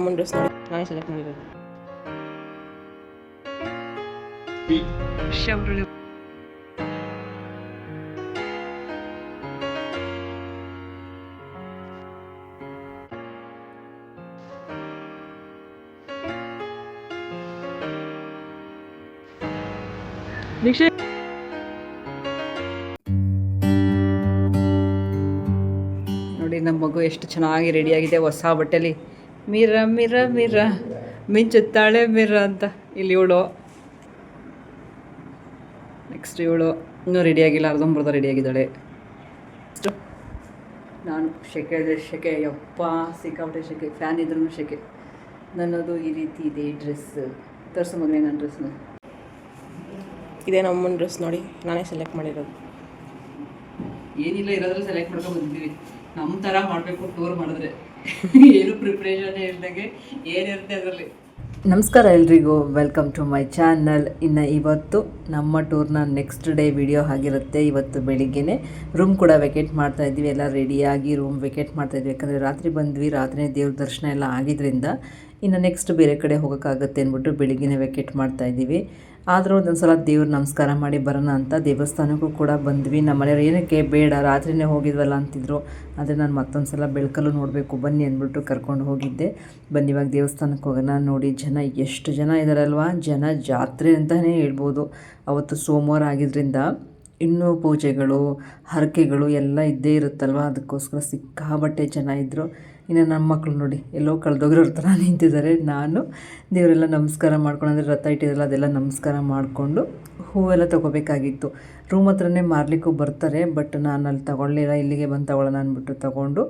ನಮ್ಮನ ಡ್ರೆಸ್ ನೋಡಿ ನಾನೇ ಸೆಲೆಕ್ಟ್ ಮಾಡಿರೋದು. ದೀಕ್ಷೆ ನೋಡಿ ನಮ್ಮ ಮಗು ಎಷ್ಟು ಚೆನ್ನಾಗಿ ರೆಡಿಯಾಗಿದೆ ಹೊಸ ಬಟ್ಟೆಲಿ. ಮಿರ ಮಿರ ಮಿರ ಮಿಂಚುತ್ತಾಳೆ ಮಿರ ಅಂತ. ಇಲ್ಲಿ ಇವಳು ನೆಕ್ಸ್ಟ್ ಇವಳು ಇನ್ನೂ ರೆಡಿಯಾಗಿಲ್ಲ, ಅರ್ಧಂಬರ್ಧ ರೆಡಿಯಾಗಿದ್ದಾಳೆ. ನೆಕ್ಸ್ಟು ನಾನು ಶೆಕೆ ಯಪ್ಪ ಸಿಕ್ಕಾಪಟ್ಟೆ ಶೆಕೆ, ಫ್ಯಾನ್ ಇದ್ರೂ ಶೆಕೆ. ನನ್ನದು ಈ ರೀತಿ ಇದೆ ಡ್ರೆಸ್. ತೋರಿಸು ಮಗನೇ ನನ್ನ ಡ್ರೆಸ್ನ. ಇದೇ ನಮ್ಮನ ಡ್ರೆಸ್ ನೋಡಿ ನಾನೇ ಸೆಲೆಕ್ಟ್ ಮಾಡಿರೋದು. ಏನಿಲ್ಲ, ಇರೋದ್ರಲ್ಲಿ ಸೆಲೆಕ್ಟ್ ಮಾಡ್ಕೊಂಡು ಬಂದಿದ್ದೀವಿ. ನಮ್ಮ ಥರ ಮಾಡಬೇಕು ಟೂರ್ ಮಾಡಿದ್ರೆ ಏನು ಪ್ರಿಪ್ರೇಷನ್ ಇಲ್ದಂಗೆ ಏನಿರುತ್ತೆ ಅದರಲ್ಲಿ. ನಮಸ್ಕಾರ ಎಲ್ರಿಗೂ, ವೆಲ್ಕಮ್ ಟು ಮೈ ಚಾನಲ್. ಇನ್ನು ಇವತ್ತು ನಮ್ಮ ಟೂರ್ನ ನೆಕ್ಸ್ಟ್ ಡೇ ವಿಡಿಯೋ ಆಗಿರುತ್ತೆ. ಇವತ್ತು ಬೆಳಿಗ್ಗೆನೇ ರೂಮ್ ಕೂಡ ವೆಕೇಟ್ ಮಾಡ್ತಾಯಿದ್ವಿ, ಎಲ್ಲ ರೆಡಿಯಾಗಿ ರೂಮ್ ವೆಕೇಟ್ ಮಾಡ್ತಾಯಿದ್ವಿ. ಯಾಕಂದರೆ ರಾತ್ರಿ ಬಂದ್ವಿ, ರಾತ್ರಿನೇ ದೇವ್ರ ದರ್ಶನ ಎಲ್ಲ ಆಗಿದ್ದರಿಂದ ಇನ್ನು ನೆಕ್ಸ್ಟ್ ಬೇರೆ ಕಡೆ ಹೋಗೋಕ್ಕಾಗತ್ತೆ ಅಂದ್ಬಿಟ್ಟು ಬೆಳಿಗ್ಗೆನೇ ವೆಕೇಟ್ ಮಾಡ್ತಾಯಿದ್ದೀವಿ. ಆದರೂ ಒಂದೊಂದು ಸಲ ದೇವ್ರ ನಮಸ್ಕಾರ ಮಾಡಿ ಬರೋಣ ಅಂತ ದೇವಸ್ಥಾನಕ್ಕೂ ಕೂಡ ಬಂದ್ವಿ. ನಮ್ಮ ಮನೆಯವ್ರು ಏನಕ್ಕೆ ಬೇಡ ರಾತ್ರಿನೇ ಹೋಗಿದ್ವಲ್ಲ ಅಂತಿದ್ರು. ಆದರೆ ನಾನು ಮತ್ತೊಂದು ಸಲ ಬೆಳಕಲ್ಲೂ ನೋಡಬೇಕು ಬನ್ನಿ ಅಂದ್ಬಿಟ್ಟು ಕರ್ಕೊಂಡು ಹೋಗಿದ್ದೆ. ಬನ್ನಿ ಇವಾಗ ದೇವಸ್ಥಾನಕ್ಕೆ ಹೋಗೋಣ. ನೋಡಿ ಜನ ಎಷ್ಟು ಜನ ಇದ್ದಾರಲ್ವ, ಜನ ಜಾತ್ರೆ ಅಂತಲೇ ಹೇಳ್ಬೋದು. ಅವತ್ತು ಸೋಮವಾರ ಆಗಿದ್ದರಿಂದ ಇನ್ನೂ ಪೂಜೆಗಳು ಹರಕೆಗಳು ಎಲ್ಲ ಇದ್ದೇ ಇರುತ್ತಲ್ವ, ಅದಕ್ಕೋಸ್ಕರ ಸಿಕ್ಕಾಬಟ್ಟೆ ಜನ ಇದ್ದರು. ಇನ್ನು ನಮ್ಮ ಮಕ್ಕಳು ನೋಡಿ ಎಲ್ಲೋ ಕಳೆದೋಗಿರೋರ ಥರ ನಿಂತಿದ್ದಾರೆ. ನಾನು ದೇವರೆಲ್ಲ ನಮಸ್ಕಾರ ಮಾಡ್ಕೊಂಡು, ಅಂದರೆ ರಥ ಇಟ್ಟಿದ್ರಲ್ಲ ಅದೆಲ್ಲ ನಮಸ್ಕಾರ ಮಾಡಿಕೊಂಡು ಹೂವೆಲ್ಲ ತೊಗೋಬೇಕಾಗಿತ್ತು. ರೂಮ್ ಹತ್ರನೇ ಮಾರಲಿಕ್ಕೂ ಬರ್ತಾರೆ, ಬಟ್ ನಾನು ಅಲ್ಲಿ ತೊಗೊಳ್ಳಿಲ್ಲ, ಇಲ್ಲಿಗೆ ಬಂದು ತೊಗೊಳ್ಳೋಣ ಅಂದ್ಬಿಟ್ಟು ತೊಗೊಂಡು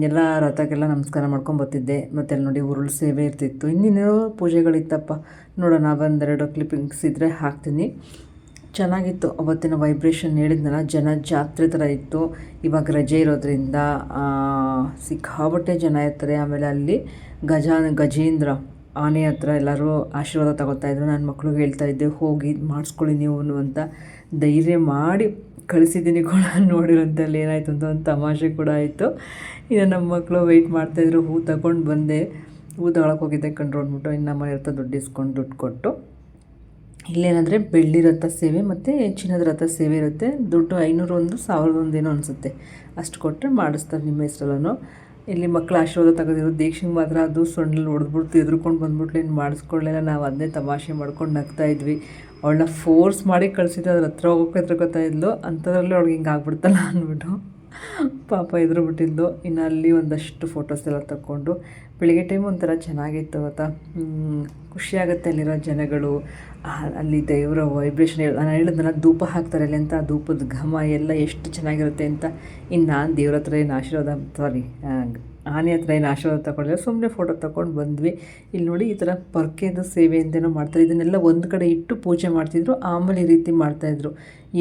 ಎಲ್ಲ ರಥಕ್ಕೆಲ್ಲ ನಮಸ್ಕಾರ ಮಾಡ್ಕೊಂಡು ಬರ್ತಿದ್ದೆ. ಮತ್ತು ಅಲ್ಲಿ ನೋಡಿ ಉರುಳು ಸೇವೆ ಇರ್ತಿತ್ತು, ಇನ್ನೇನೋ ಪೂಜೆಗಳಿತ್ತಪ್ಪ. ನೋಡೋಣ ಒಂದೆರಡು ಕ್ಲಿಪ್ಪಿಂಗ್ಸ್ ಇದ್ದರೆ ಹಾಕ್ತೀನಿ. ಚೆನ್ನಾಗಿತ್ತು ಅವತ್ತಿನ ವೈಬ್ರೇಷನ್. ಹೇಳಿದ್ನಲ್ಲ ಜನ ಜಾತ್ರೆ ಥರ ಇತ್ತು. ಇವಾಗ ರಜೆ ಇರೋದ್ರಿಂದ ಸಿಕ್ಕಾಬಟ್ಟೆ ಜನ ಇರ್ತಾರೆ. ಆಮೇಲೆ ಅಲ್ಲಿ ಗಜೇಂದ್ರ ಆನೆ ಹತ್ರ ಎಲ್ಲರೂ ಆಶೀರ್ವಾದ ತಗೋತಾಯಿದ್ರು. ನನ್ನ ಮಕ್ಳಿಗೆ ಹೇಳ್ತಾಯಿದ್ದೆ ಹೋಗಿ ಮಾಡಿಸ್ಕೊಳ್ಳಿ ನೀವು ಅಂತ ಧೈರ್ಯ ಮಾಡಿ ಕಳಿಸಿದ್ದೀನಿ ಕೂಡ. ನೋಡಿರೋಂಥಲ್ಲಿ ಏನಾಯಿತು ಅಂತ ಒಂದು ತಮಾಷೆ ಕೂಡ ಆಯಿತು. ಇನ್ನು ನಮ್ಮ ಮಕ್ಕಳು ವೆಯ್ಟ್ ಮಾಡ್ತಾಯಿದ್ರು. ಹೂ ತಗೊಂಡು ಬಂದೆ, ಹೂ ತಗೊಳಕ್ಕೆ ಹೋಗಿದ್ದೆ ಕಂಡ್ರು ಅಂದ್ಬಿಟ್ಟು. ಇನ್ನು ನಮ್ಮ ಮನೆ ಹತ್ರ ದುಡ್ಡು ಇಸ್ಕೊಂಡು ದುಡ್ಡು ಕೊಟ್ಟು, ಇಲ್ಲೇನಾದರೆ ಬೆಳ್ಳಿ ರಥ ಸೇವೆ ಮತ್ತು ಚಿನ್ನದ ರಥ ಸೇವೆ ಇರುತ್ತೆ. ದುಡ್ಡು 501 1001 ಏನೋ ಅನಿಸುತ್ತೆ, ಅಷ್ಟು ಕೊಟ್ಟರೆ ಮಾಡಿಸ್ತಾರೆ ನಿಮ್ಮ ಹೆಸರಲ್ಲೂ. ಇಲ್ಲಿ ಮಕ್ಕಳು ಆಶೀರ್ವಾದ ತೆಗೆದಿರೋ ದೀಕ್ಷೆಗೆ ಮಾತ್ರ ಅದು ಸೊಂಡಲ್ಲಿ ಹೊಡೆದ್ಬಿಡ್ತು, ಎದ್ರುಕೊಂಡು ಬಂದ್ಬಿಟ್ಲು. ಏನು ಮಾಡಿಸ್ಕೊಳ್ಳಿಲ್ಲ. ನಾವು ಅದನ್ನೇ ತಮಾಷೆ ಮಾಡ್ಕೊಂಡು ನಗ್ತಾಯಿದ್ವಿ. ಅವಳನ್ನ ಫೋರ್ಸ್ ಮಾಡಿ ಕಳಿಸಿದ್ದು, ಅದ್ರ ಹತ್ರ ಹೋಗೋಕೆ ಎದ್ರುಕೊತಾ ಇದ್ಲು. ಅಂಥದ್ರಲ್ಲಿ ಅವ್ಳಿಗೆ ಹಿಂಗೆ ಆಗ್ಬಿಡ್ತಲ್ಲ ಅಂದ್ಬಿಟ್ಟು ಪಾಪ ಎದುರು ಬಿಟ್ಟಿದ್ದು. ಇನ್ನು ಅಲ್ಲಿ ಒಂದಷ್ಟು ಫೋಟೋಸ್ ಎಲ್ಲ ತಗೊಂಡು ಬೆಳಿಗ್ಗೆ ಟೈಮ್ ಒಂಥರ ಚೆನ್ನಾಗಿತ್ತು ಗೊತ್ತಾ. ಖುಷಿಯಾಗುತ್ತೆ ಅಲ್ಲಿರೋ ಜನಗಳು, ಅಲ್ಲಿ ದೇವರ ವೈಬ್ರೇಷನ್. ನಾನು ಹೇಳಿದ್ನಲ್ಲ ಧೂಪ ಹಾಕ್ತಾರೆ ಅಲ್ಲಿ ಅಂತ, ಆ ಧೂಪದ ಘಮ ಎಲ್ಲ ಎಷ್ಟು ಚೆನ್ನಾಗಿರುತ್ತೆ ಅಂತ. ಇನ್ನು ನಾನು ದೇವ್ರ ಹತ್ರ ಏನು ಆನೆ ಹತ್ರ ಏನು ಆಶೀರ್ವಾದ ತಗೊಂಡಿಲ್ಲ, ಸುಮ್ಮನೆ ಫೋಟೋ ತೊಗೊಂಡು ಬಂದ್ವಿ. ಇಲ್ಲಿ ನೋಡಿ ಈ ಥರ ಪರ್ಕೆದು ಸೇವೆ ಅಂತೇನೋ ಮಾಡ್ತಾರೆ. ಇದನ್ನೆಲ್ಲ ಒಂದು ಕಡೆ ಇಟ್ಟು ಪೂಜೆ ಮಾಡ್ತಿದ್ರು, ಆಮೇಲೆ ಈ ರೀತಿ ಮಾಡ್ತಾಯಿದ್ರು.